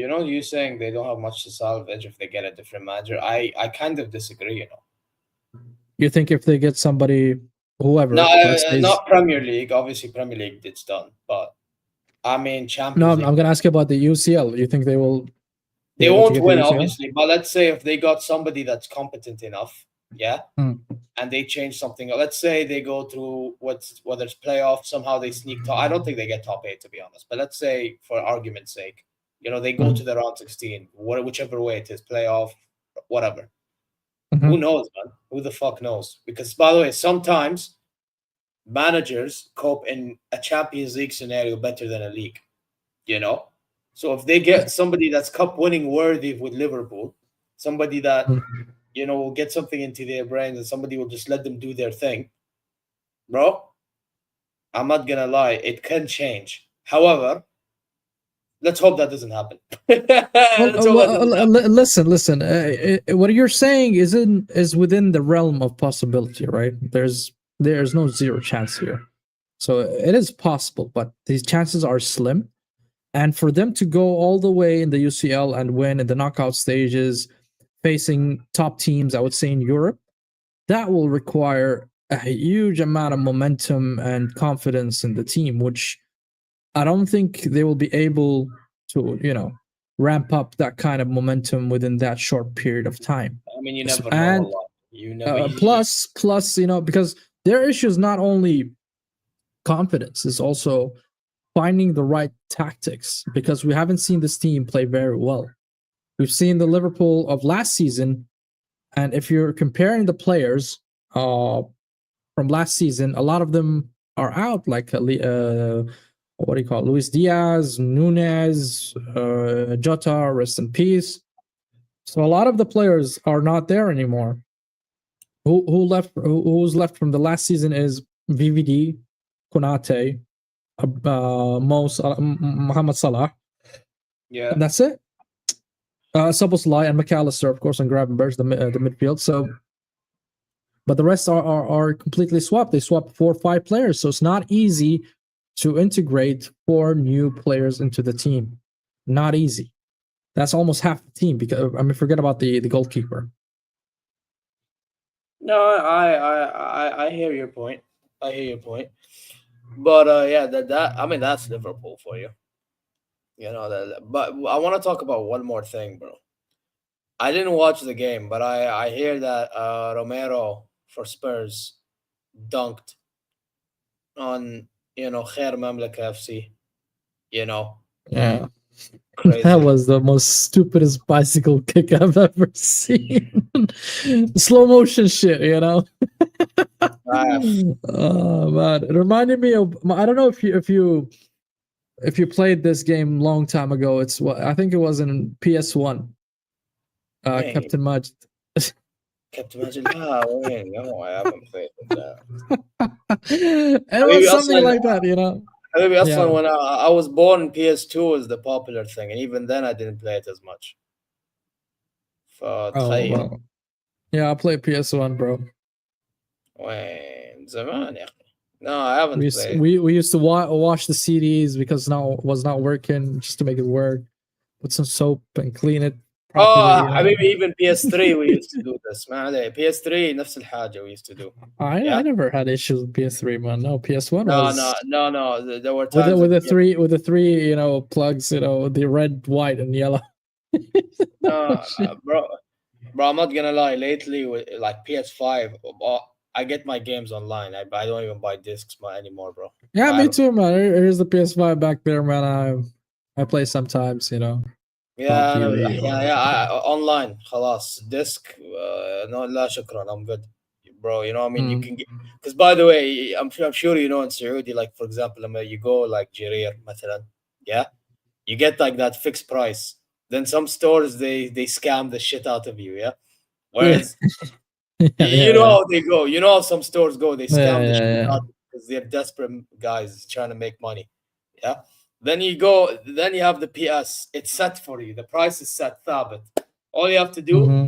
though, you saying they don't have much to salvage if they get a different manager. I kind of disagree, You think if they get somebody, whoever? No, not Premier League. Obviously, Premier League it's done, but I mean, Champions League. I'm going to ask you about the UCL. You think they will? They won't win, obviously, but let's say if they got somebody that's competent enough, and they change something. Let's say they go through whether it's playoff, somehow they sneak top. I don't think they get top 8, to be honest. But let's say, for argument's sake, they go to the round 16, whichever way it is, playoff, whatever. Who knows, man? Who the fuck knows? Because, by the way, sometimes managers cope in a Champions League scenario better than a league, So if they get somebody that's cup winning worthy with Liverpool, somebody that, will get something into their brains and somebody will just let them do their thing, bro, I'm not going to lie, it can change. However, let's hope that doesn't happen. Listen. What you're saying is within the realm of possibility, right? There's no zero chance here, so it is possible, but these chances are slim. And for them to go all the way in the UCL and win in the knockout stages, facing top teams, I would say in Europe, that will require a huge amount of momentum and confidence in the team, which I don't think they will be able to, ramp up that kind of momentum within that short period of time. I mean, you never know a lot. You never. Plus, because their issue is not only confidence, it's also finding the right tactics, because we haven't seen this team play very well. We've seen the Liverpool of last season, and if you're comparing the players from last season, a lot of them are out, like Luis Diaz, Nunez, Jota, rest in peace. So a lot of the players are not there anymore. Who's left from the last season is VVD, Konate, Mohamed Salah. Yeah. And that's it. Szoboszlai and McAllister, of course, and Gravenberch, the midfield. So, but the rest are completely swapped. They swapped 4 or 5 players, so it's not easy to integrate 4 new players into the team. Not easy. That's almost half the team, because forget about the goalkeeper. No, I hear your point. I hear your point. But yeah, that I mean that's Liverpool for you. You know that. But I want to talk about one more thing, bro. I didn't watch the game, but I hear that Romero for Spurs dunked on Khair Mamlaka FC. You know, Yeah. That crazy. was the most stupidest bicycle kick I've ever seen. Slow motion shit, you know. Ah, Oh man, it reminded me of. I don't know if you played this game long time ago. It's what I think it was in PS1. wait, Captain Maj. Captain Majid. Wait, no, I haven't played it. It Maybe was something also like that, you know. maybe also Yeah. when I was born, PS2 was the popular thing, and even then I didn't play it as much. Oh فتخيل well. Yeah, I played PS1, bro. وين زمان يا أخي. No, I We haven't used played. we, we used to wash the CDs because now it was not working just to make it work. Put some soap and clean it properly, Oh, you know. حبيبي, even PS3 we used to do this. ما عليه. PS3 نفس الحاجة we used to do. I Yeah. never had issues with PS3, man. No, PS1 No, was There were with times the three plugs, the red, white, and yellow. no, bro, I'm not gonna lie. Lately, with like PS5, I get my games online. I don't even buy discs anymore, bro. Yeah, I me too, man. Here's the PS5 back there, man. I play sometimes, Call of Yeah, Duty or online خلاص disc no لا شكرا I'm good bro, I mean you Mm. can get, because by the way I'm sure in Saudi, like for example when you go like Jirir مثلا, yeah, you get like that fixed price, then some stores they scam the shit out of you, yeah, Yeah, whereas yeah, you know yeah, how they go, how some stores go, they yeah, scam the shit yeah, out because they're desperate guys trying to make money. Yeah. Then you go, then you have the PS. It's set for you. The price is set, ثابت. All you have to do, Mm-hmm.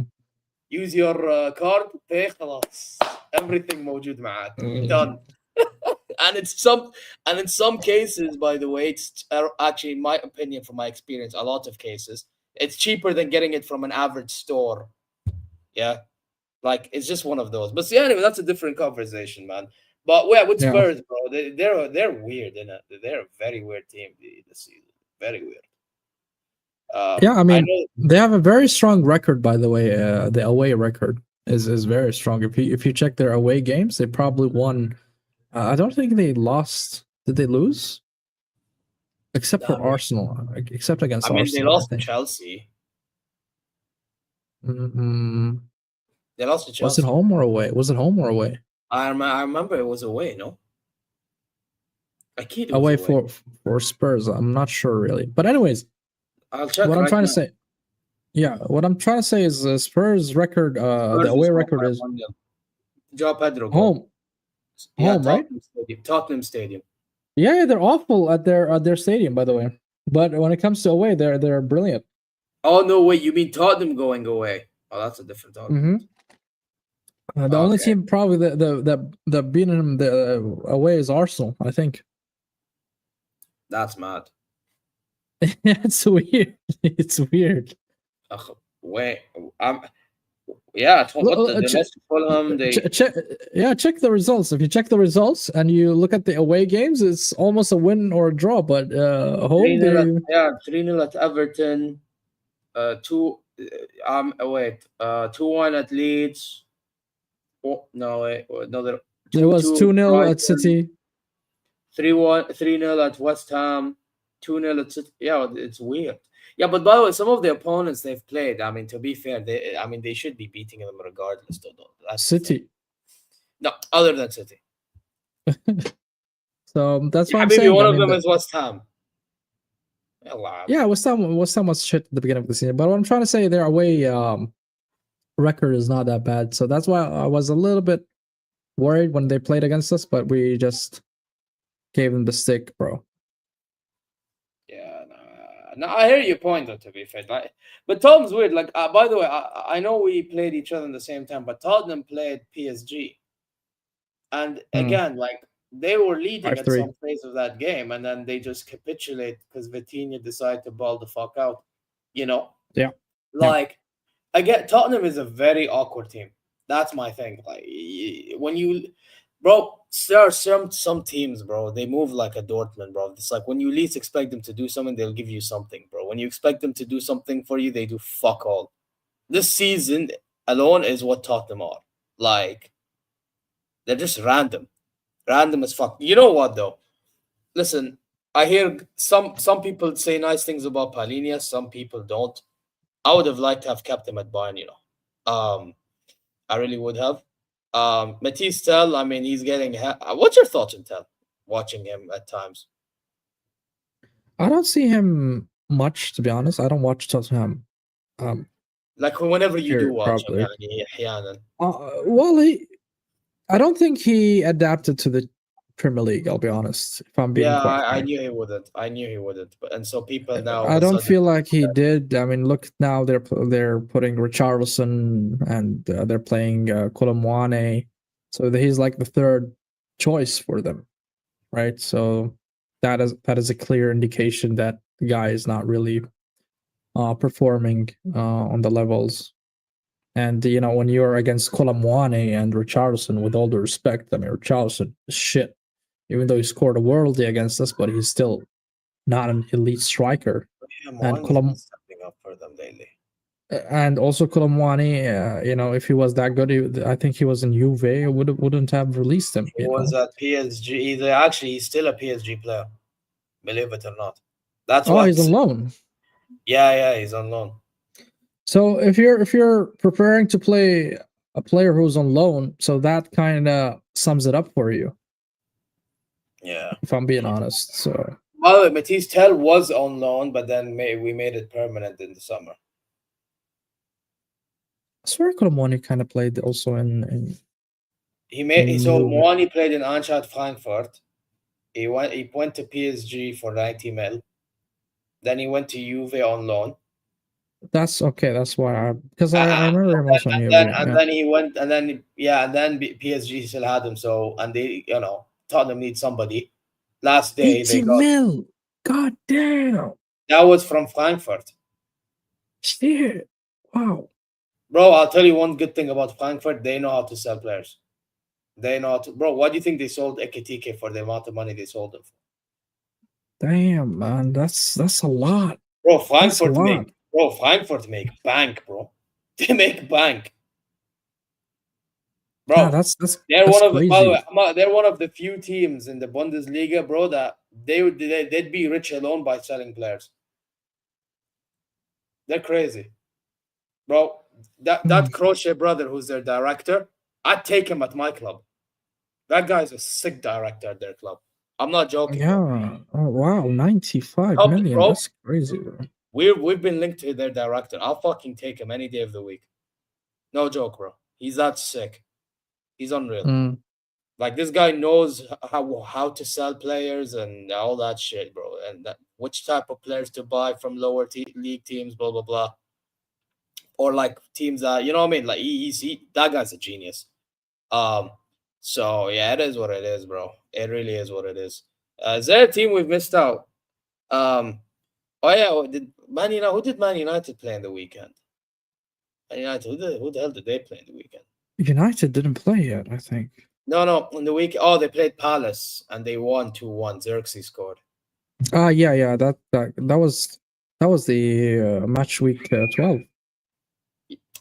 use your card, pay, خلاص. Everything موجود معاك. Mm. Done. And in some cases, by the way, it's actually, in my opinion, from my experience, a lot of cases, it's cheaper than getting it from an average store. Yeah. Like it's just one of those. But see, anyway, that's a different conversation, man. But yeah, with Yeah, Spurs, bro, they're weird, innit? They're a very weird team this season. Very weird. yeah. I I mean, know. they have a very strong record, by the way. The away record is very strong. If you check their away games, they probably won. I don't think they lost. Did they lose? Except I for mean, Arsenal. Except against they Arsenal, I lost to think. Chelsea. Mm, They lost to was it Chelsea. home or away? Was it home or away? I remember it was away. No, Akid it was Away away. for Spurs. I'm not sure really. But anyways, I'll check what I'm right trying to now. say, yeah, what I'm trying to say is Spurs record. The Spurs was away home record by is 1-0. Joe Pedro goal. home. Yeah, Home, right? Tottenham Stadium. Tottenham Stadium. Yeah, they're awful at their stadium, by the way. But when it comes to away, they're brilliant. Oh no, wait, you mean Tottenham going away? Oh, that's a different argument. The only Okay. team probably that beating them away is Arsenal, I think. That's mad. It's weird. It's weird. Wait, yeah. What Well, they lost to Fulham? They check the results. If you check the results and you look at the away games, it's almost a win or a draw. But home, 3-0 they 3-0 at Everton. Two. Wait. 2-1 at Leeds. Oh, no, wait. Another there was 2-2 2-0 Brighton. at City. 3-0 at West Ham. 2-0 at City. Yeah, it's weird. Yeah, but by the way, some of the opponents they've played, I mean, to be fair, they should be beating them regardless. Though. That's the thing. City. No, other than City. So that's what I'm Maybe saying. one I of mean, them is West Ham. yeah, West Ham was shit at the beginning of the season. But what I'm trying to say, their away record is not that bad. So that's why I was a little bit worried when they played against us, but we just gave them the stick, bro. Yeah, no, I hear your point though. To be fair, but Tottenham's weird. Like, by the way, I know we played each other in the same time, but Tottenham played PSG, and again, like they were leading at 5-3. some phase of that game, and then they just capitulate because Vitinha decided to ball the fuck out. Yeah. Like again, Tottenham is a very awkward team. That's my thing. Like when you, bro, there are some teams, bro. They move like a Dortmund, bro. It's like when you least expect them to do something, they'll give you something, bro. When you expect them to do something for you, they do fuck all. This season alone is what Tottenham are. Like they're just random as fuck. You know what though? Listen, I hear some people say nice things about Palhinha, some people don't. I would have liked to have kept him at Bayern, you know. I really would have. Matisse Tell, I mean, he's getting. What's your thoughts on Tell? Watching him at times. I don't see him much, to be honest. I don't watch Tottenham. Like whenever you do watch him, probably. أحياناً. Well, I don't think he adapted to the Premier League. I'll be honest. If I'm being quite I frank. knew he wouldn't. I knew he wouldn't. But and so people now. I don't feel like he did. I mean, look now they're putting Richarlison and they're playing Colomwani, so he's like the third choice for them, right? So that is a clear indication that the guy is not really performing on the levels. And you know, when you're against Colomwani and Richarlison, with all due respect, I mean Richarlison is shit. Even though he scored a worldie against us, but he's still not an elite striker. And stepping up for them lately. And also Colomwani, you know, if he was that good, I think he was in Juve. Wouldn't have released him. He was at PSG. Actually, he's still a PSG player. Believe it or not. That's why he's on loan. Yeah, he's on loan. So if you're preparing to play a player who's on loan, so that kind of sums it up for you. Yeah, if I'm being honest. So well, Matisse Tell was on loan, but then we made it permanent in the summer. I swear Colomwani kind of played also in Moani played in Eintracht Frankfurt. He went to PSG for 90 mil. Then he went to Juve on loan. That's okay. That's why because I remember him also on Juve. Then he went, and then PSG still had him. So and they, you know, Tottenham need somebody. Last day 80 mil. God damn. That was from Frankfurt. Shit. Wow. Bro, I'll tell you one good thing about Frankfurt. They know how to sell players. They know how to. Bro, what do you think they sold Ekitike for the amount of money they sold him for? Damn, man. That's a lot. Bro, Frankfurt make bank, bro. They make bank. Bro, yeah, that's they're that's one of crazy. By the way, they're one of the few teams in the Bundesliga, bro, that they'd be rich alone by selling players. They're crazy, bro. That Crochet brother, who's their director, I'd take him at my club. That guy's a sick director at their club. I'm not joking. Yeah. Bro. Oh wow, 95 million. Bro. That's crazy, bro. We've been linked to their director. I'll fucking take him any day of the week. No joke, bro. He's that sick. He's unreal. Like this guy knows how to sell players and all that shit, bro. And which type of players to buy from lower league teams, blah blah blah. Or like teams that, you know what I mean? Like that guy's a genius. So yeah, it is what it is, bro. It really is what it is. Is there a team we've missed out? Oh yeah, who did Man United play in the weekend? Man United, who the hell did they play in the weekend? United didn't play yet, I think. No, in the week. Oh, they played Palace and they won 2-1. Xerxes scored. Yeah. That was the match week 12.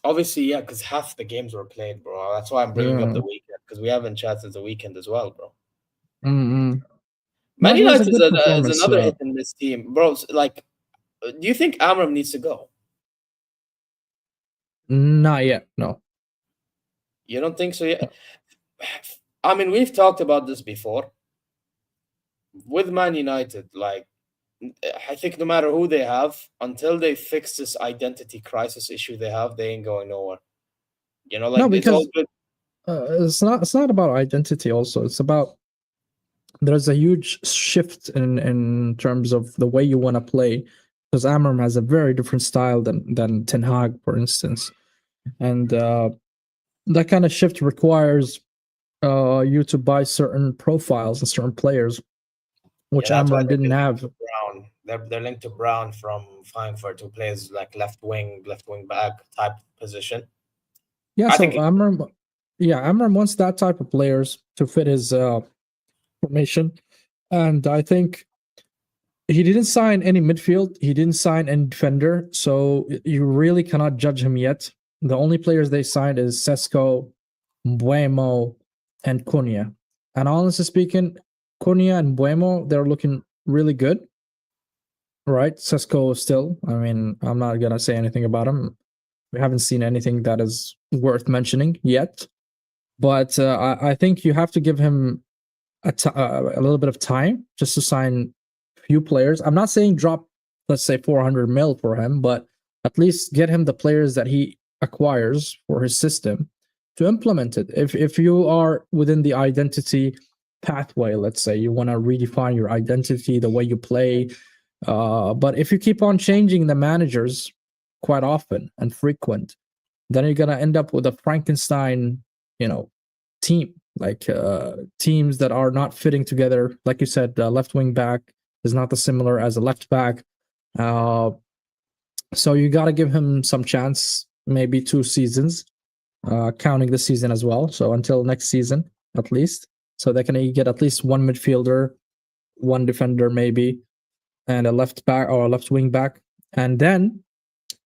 Obviously, yeah, because half the games were played, bro. That's why I'm bringing up the weekend, because we haven't chatted since the weekend as well, bro. Man United is another hit and miss team, bro. Like, do you think Amram needs to go? Not yet, no. You don't think so yet? I mean, we've talked about this before. With Man United, like, I think no matter who they have, until they fix this identity crisis issue they have, they ain't going nowhere. You know, like, no, because it's all good. It's not about identity. Also, it's about there's a huge shift in terms of the way you want to play, because Amram has a very different style than Ten Hag, for instance, and that kind of shift requires you to buy certain profiles and certain players, which Amram didn't have. Brown. They're linked to Brown from Frankfurt, who plays like left wing back type position. Yeah, I so think Amram wants that type of players to fit his formation, and I think he didn't sign any midfield. He didn't sign any defender, so you really cannot judge him yet. The only players they signed is Sesko, Mbuemo, and Cunha. And honestly speaking, Cunha and Mbuemo, they're looking really good. Right? Sesko still. I mean, I'm not gonna say anything about him. We haven't seen anything that is worth mentioning yet. But I think you have to give him a little bit of time just to sign few players. I'm not saying drop, let's say 400 mil for him, but at least get him the players that he acquires for his system to implement it. If you are within the identity pathway, let's say you want to redefine your identity, the way you play, but if you keep on changing the managers quite often and frequent, then you're gonna end up with a Frankenstein, team, like teams that are not fitting together. Like you said, left wing back is not the similar as a left back. So you got to give him some chance, maybe 2 seasons, counting this season as well. So until next season, at least. So they can get at least one midfielder, one defender, maybe, and a left back or a left wing back. And then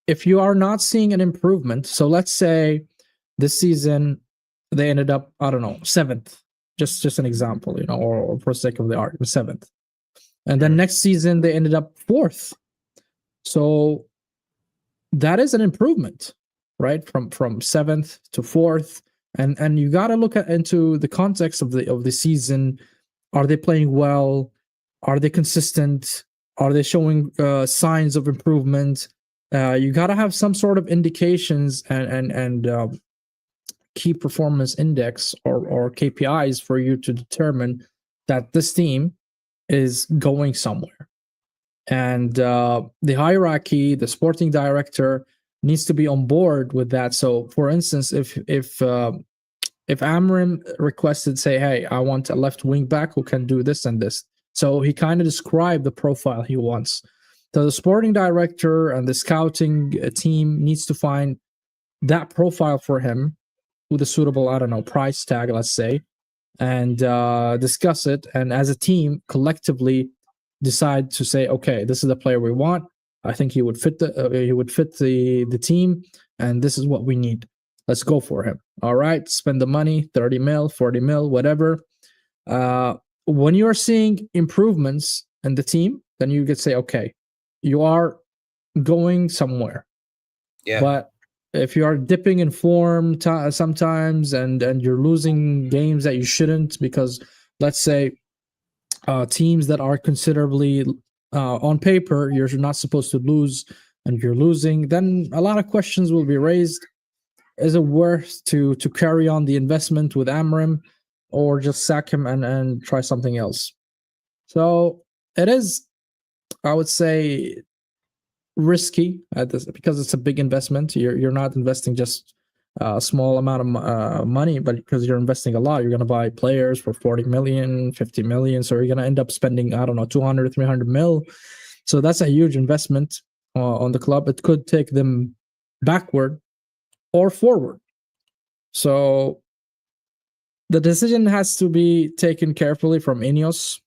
if you are not seeing an improvement, so let's say this season they ended up, I don't know, 7th, just an example, or for sake of the argument, 7th. And then next season they ended up 4th. So that is an improvement, right? From 7th to 4th. And you got to look into the context of the season. Are they playing well? Are they consistent? Are they showing signs of improvement? You got to have some sort of indications and key performance index or KPIs for you to determine that this team is going somewhere. And the hierarchy, the sporting director needs to be on board with that. So, for instance, if Amram requested, say, hey, I want a left wing back who can do this and this. So he kind of described the profile he wants. So the sporting director and the scouting team needs to find that profile for him with a suitable, I don't know, price tag, let's say, and discuss it. And as a team, collectively decide to say, okay, this is the player we want. I think he would fit the team, and this is what we need. Let's go for him. All right, spend the money, 30 mil, 40 mil, whatever. When you're seeing improvements in the team, then you could say, okay, you are going somewhere. Yeah. But if you are dipping in form sometimes and you're losing games that you shouldn't, because let's say teams that are considerably on paper you're not supposed to lose and you're losing, then a lot of questions will be raised. Is it worth to carry on the investment with Amram or just sack him and try something else? So it is, I would say, risky at this because it's a big investment. You're not investing just a small amount of money, but because you're investing a lot, you're going to buy players for 40 million, 50 million. So you're going to end up spending, I don't know, 200, 300 mil. So that's a huge investment on the club. It could take them backward or forward. So the decision has to be taken carefully from Ineos.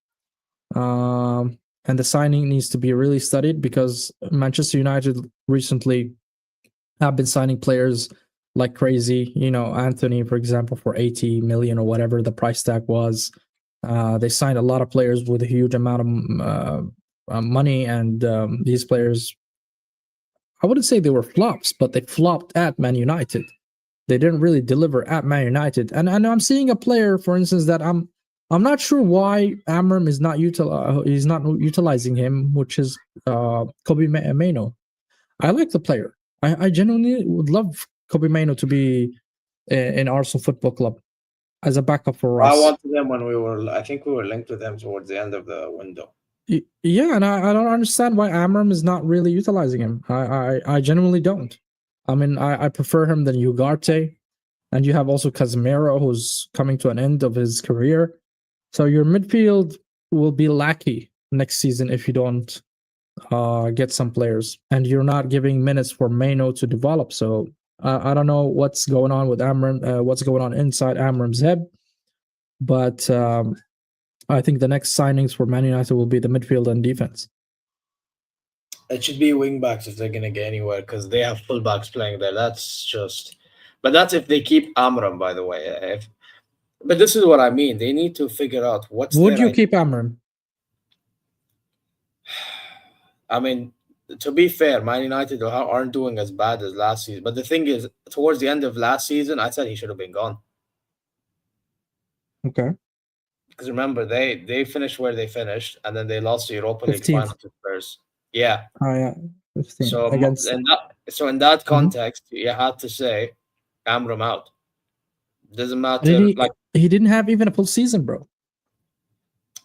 And the signing needs to be really studied because Manchester United recently have been signing players like crazy. Anthony, for example, for 80 million or whatever the price tag was. They signed a lot of players with a huge amount of money, and these players, I wouldn't say they were flops, but they flopped at Man United. They didn't really deliver at Man United. And I'm seeing a player, for instance, that I'm not sure why Amram is not utilizing him, which is Kobe Mainoo. I like the player. I genuinely would love Kobe Mainoo to be in Arsenal Football Club as a backup for us. I wanted them when I think we were linked with them towards the end of the window. Yeah, and I don't understand why Amram is not really utilizing him. I genuinely don't. I mean, I prefer him than Ugarte. And you have also Casemiro, who's coming to an end of his career. So your midfield will be lackey next season if you don't get some players. And you're not giving minutes for Mainoo to develop. So I don't know what's going on with Amram, what's going on inside Amram's head, but I think the next signings for Man United will be the midfield and defense. It should be wing backs if they're gonna get anywhere because they have fullbacks playing there. But that's if they keep Amram, by the way. But this is what I mean. They need to figure out what's. Would you keep Amram? I mean, to be fair, Man United aren't doing as bad as last season. But the thing is, towards the end of last season, I said he should have been gone. Okay. Because remember, they finished where they finished, and then they lost the Europa League 15th. final to Spurs. Yeah. Oh yeah. 15. So Against... in that context, you had to say Amram out. Doesn't matter. He didn't have even a full season, bro.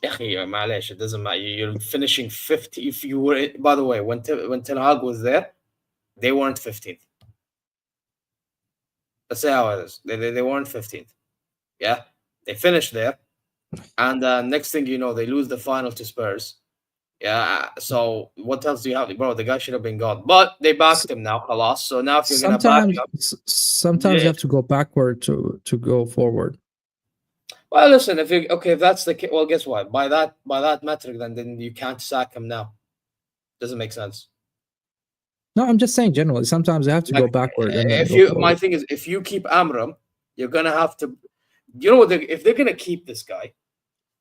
It doesn't matter. You're finishing 50. If you were, by the way, when Ten Hag was there, they weren't 15th. Let's say how it is. They weren't 15th. Yeah, they finished there, and next thing you know, they lose the final to Spurs. Yeah. So what else do you have, bro? The guy should have been gone, but they backed him now. Halas. So now if you're gonna back him, sometimes you have to go backward to go forward. Well, listen, if that's the case, well, guess what? By that metric, then you can't sack him now. Doesn't make sense. No, I'm just saying generally. Sometimes you have to go backward. My thing is, if you keep Amram, you're gonna have to. You know what? If they're gonna keep this guy,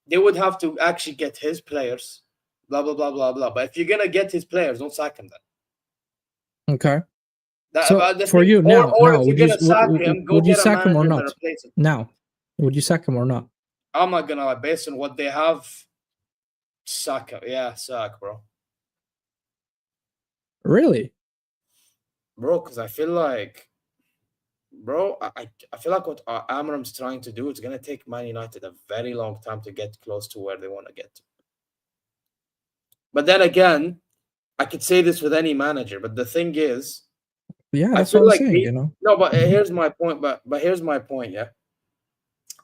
they would have to actually get his players. Blah blah blah blah blah. But if you're gonna get his players, don't sack him then. Okay. For you now, would you sack him or not? Now, would you sack him or not? I'm not gonna lie. Based on what they have, Saka. Yeah, sack, bro. Really? Bro, because I feel like, I feel like what Amram's trying to do is gonna take Man United a very long time to get close to where they want to get to. But then again, I could say this with any manager, but the thing is, yeah, that's what I'm saying, No, but here's my point. But here's my point. Yeah,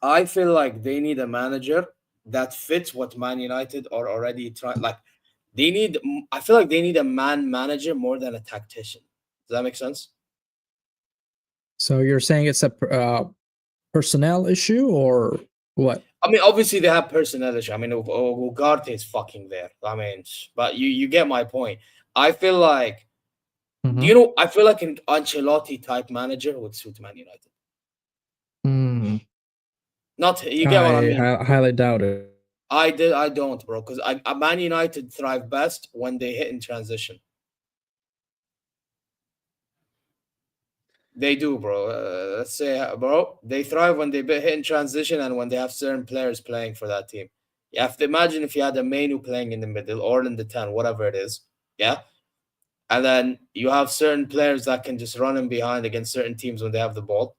I feel like they need a manager that fits what Man United are already trying. Like I feel like they need a man manager more than a tactician. Does that make sense? So you're saying it's a personnel issue or what? I mean, obviously they have personnel issue. I mean, Ugarte is fucking there. I mean, but you get my point. I feel like, I feel like an Ancelotti type manager would suit Man United. Not you get what I mean. I highly doubt it. I don't, bro, because Man United thrive best when they hit in transition. They do, bro. Let's say, bro, they thrive when they hit in transition and when they have certain players playing for that team. You have to imagine if you had a Manu playing in the middle or in the 10, whatever it is, yeah? And then you have certain players that can just run in behind against certain teams when they have the ball.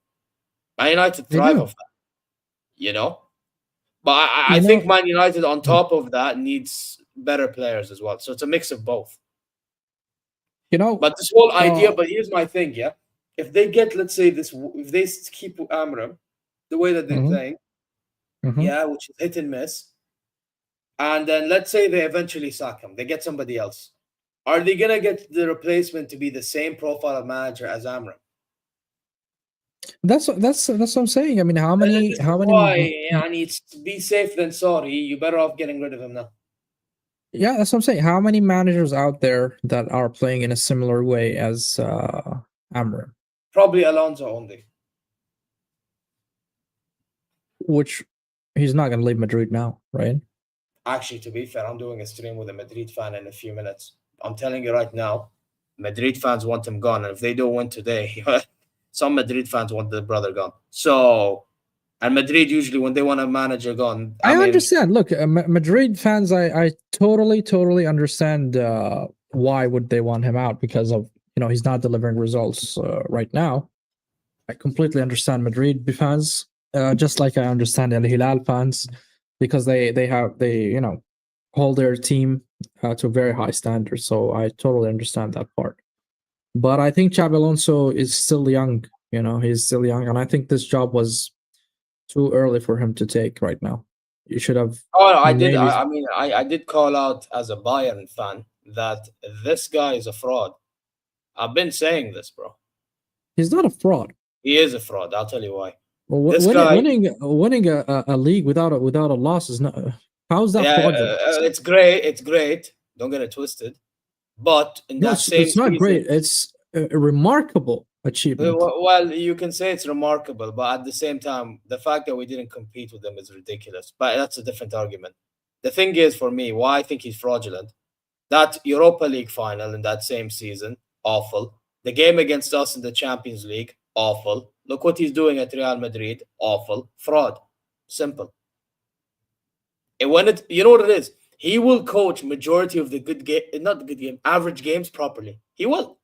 Man United thrive off that, But I think Man United, on top of that, needs better players as well. So it's a mix of both. But this whole idea, but here's my thing, yeah? If they get, let's say, if they keep Amram the way that they're playing, yeah, which is hit and miss, and then let's say they eventually sack him, they get somebody else. Are they gonna get the replacement to be the same profile of manager as Amram? That's what I'm saying. I mean, how many? I need to be safe than sorry. You better off getting rid of him now. Yeah, that's what I'm saying. How many managers out there that are playing in a similar way as Amram? Probably Alonso only. Which he's not going to leave Madrid now, right? Actually, to be fair, I'm doing a stream with a Madrid fan in a few minutes. I'm telling you right now, Madrid fans want him gone. And if they don't win today, some Madrid fans want the brother gone. So, and Madrid usually, when they want a manager gone... I understand. Look, Madrid fans, I totally understand why would they want him out because of, he's not delivering results right now. I completely understand Madrid fans, just like I understand El Hilal fans, because they hold their team to very high standards. So I totally understand that part. But I think Xabi Alonso is still young. He's still young, and I think this job was too early for him to take right now. You should have. Oh, I did. I did call out as a Bayern fan that this guy is a fraud. I've been saying this, bro. He's not a fraud. He is a fraud. I'll tell you why. Well, This guy, winning a league without a loss is not. How's that fraudulent? it's great. It's great. Don't get it twisted. But in No, that same it's not season, great. It's a remarkable achievement. well, you can say it's remarkable, but at the same time, the fact that we didn't compete with them is ridiculous. But that's a different argument. The thing is, for me, why I think he's fraudulent. That Europa League final in that same season, awful. The game against us in the Champions League, awful. Look what he's doing at Real Madrid, awful. Fraud. Simple. And you know what it is? He will coach majority of the good game, not the good game, average games properly. He will.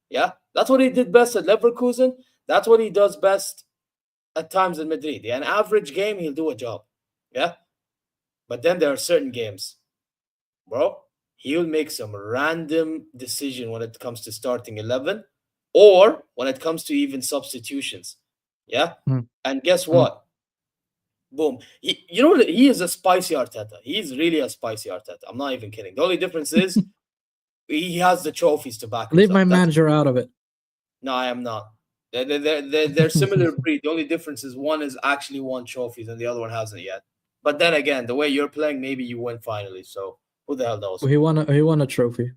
Yeah, that's what he did best at Leverkusen. That's what he does best at times in Madrid. Yeah, an average game, he'll do a job. Yeah, but then there are certain games, bro. He'll make some random decision when it comes to starting 11 or when it comes to even substitutions. Yeah, and guess what? Boom. You know, he is a spicy Arteta. He's really a spicy Arteta. I'm not even kidding. The only difference is he has the trophies to back. Leave my manager out of it. No, I am not. They're similar breed. The only difference is one has actually won trophies and the other one hasn't yet. But then again, the way you're playing, maybe you win finally. So who the hell knows? He won a trophy.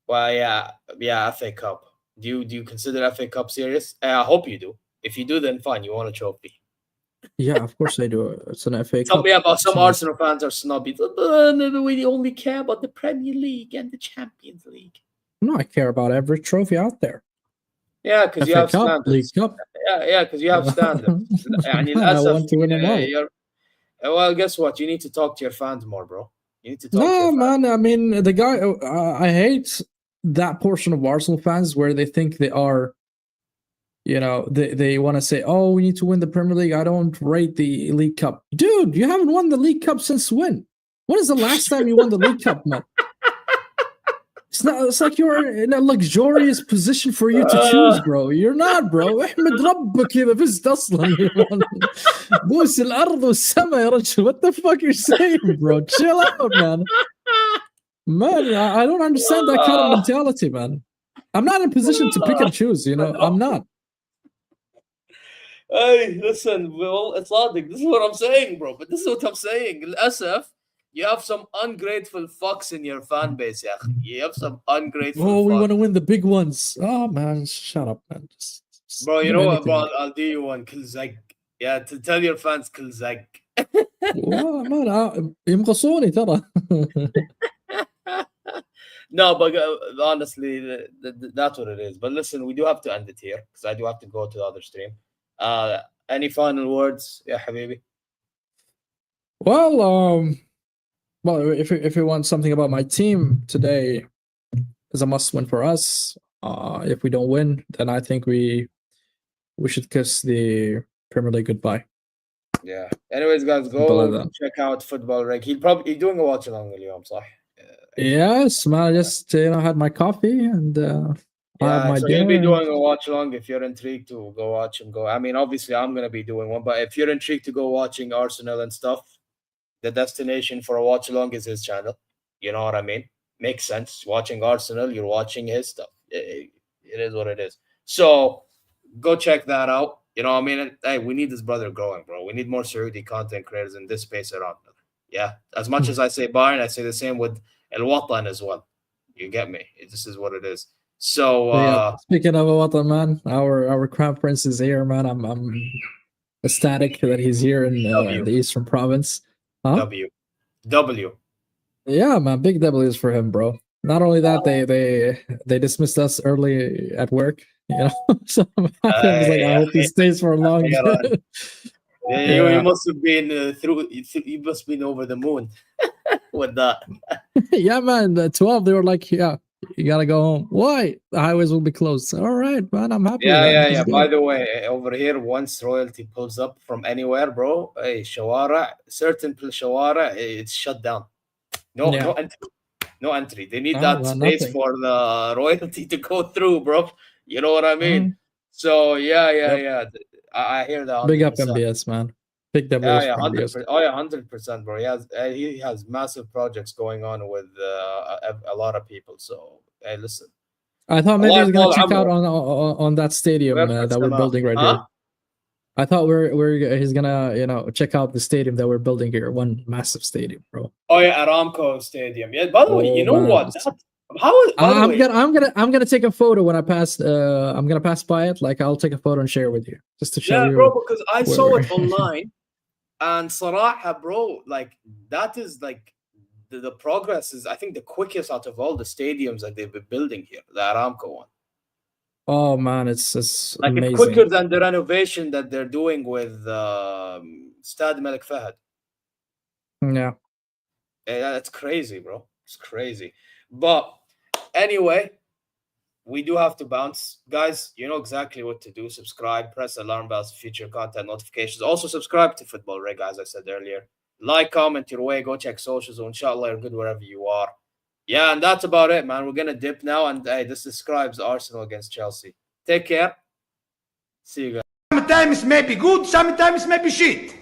Well, yeah, FA Cup. Do you consider FA Cup serious? I hope you do. If you do, then fine. You won a trophy. Yeah, of course I do. It's an FA Cup. Some Arsenal fans are snobby. We only care about the Premier League and the Champions League. No, I care about every trophy out there. Yeah, because you have Cup, standards. League Cup. Yeah, because you have standards. I want to win them all. Well, guess what? You need to talk to your fans more, bro. You need to talk. No, man. I mean, the guy. I hate that portion of Arsenal fans where they think they are. You know, they want to say, "Oh, we need to win the Premier League." I don't rate the League Cup, dude. You haven't won the League Cup since when? When is the last time you won the League Cup, man? It's like you're in a luxurious position for you to choose, bro. You're not, bro. احمد ربك إذا فزت أصلا. بوس الأرض والسماء يا رجل. What the fuck you're saying, bro? Chill out, man. Man, I don't understand that kind of mentality, man. I'm not in a position to pick and choose, you know. I'm not. Hey, listen, Will, it's logic. This is what I'm saying, bro. But this is what I'm saying. للأسف, you have some ungrateful fucks in your fan base, yeah. You have some ungrateful fucks. We want to win the big ones. Oh, man, shut up, man. Just bro, you know what, bro? I'll do you one. Kilzag. Yeah, to tell your fans, Kilzag. man, يمقصوني ترى. No, but honestly, that's what it is. But listen, we do have to end it here because I do have to go to the other stream. Any final words, yeah, Habibi? Well, if you want something about my team today, is a must-win for us. If we don't win, then I think we should kiss the Premier League goodbye. Yeah. Anyways, guys, go check out Football Reg. He's doing a watch along with you. I'm sorry. Yes, man. I just had my coffee and I have my dinner. He'll be doing a watch along. If you're intrigued to go watch him, go. I mean, obviously, I'm gonna be doing one, but if you're intrigued to go watching Arsenal and stuff, the destination for a watch along is his channel. You know what I mean? Makes sense. Watching Arsenal, you're watching his stuff. It is what it is. So go check that out. You know what I mean? Hey, we need this brother growing, bro. We need more Saudi content creators in this space around. Yeah. As much as I say Bayern, I say the same with El Watan as well. You get me? This is what it is. So speaking of El Watan, man, our crown prince is here, man. I'm ecstatic that he's here in the Eastern Province. Huh? W. Yeah, man, big W's for him, bro. Not only that, they dismissed us early at work, you know. So I hope he stays for a long time. You must have been you must have been over the moon with that. Yeah, man. The 12, they were like, yeah, you gotta go home. Why? The highways will be closed. All right, man. I'm happy. Yeah. By the way, over here, once royalty pulls up from anywhere, bro, hey, certain shawara, it's shut down. No entry. They need that space nothing for the royalty to go through, bro. You know what I mean? So yeah. I hear that. 100%. Big up MBS, man. Big W. Yeah, 100%. Oh yeah, 100%, bro. He has massive projects going on with a lot of people. So hey, listen, I thought maybe Allah he's gonna يطول check out عمره. on that stadium that we're building right here. I thought he's gonna check out the stadium that we're building here. One massive stadium, bro. Oh yeah, Aramco Stadium. Yeah. By the way, you know man. what? I'm gonna take a photo when I pass. I'm gonna pass by it. Like I'll take a photo and share with you, just to show you. Bro, because I saw it online, and Saraha, bro, like that is like the progress is, I think, the quickest out of all the stadiums that they've been building here. The Aramco one. Oh man, it's like amazing. It's quicker than the renovation that they're doing with Stade Malik Fahad. Yeah, that's crazy, bro. It's crazy. But anyway, we do have to bounce. Guys, you know exactly what to do. Subscribe, press alarm bells for future content notifications. Also subscribe to Football Rig, as I said earlier. Like, comment your way. Go check socials. Inshallah, you're good wherever you are. Yeah, and that's about it, man. We're going to dip now. And hey, this describes Arsenal against Chelsea. Take care. See you guys. Sometimes maybe good, sometimes maybe shit.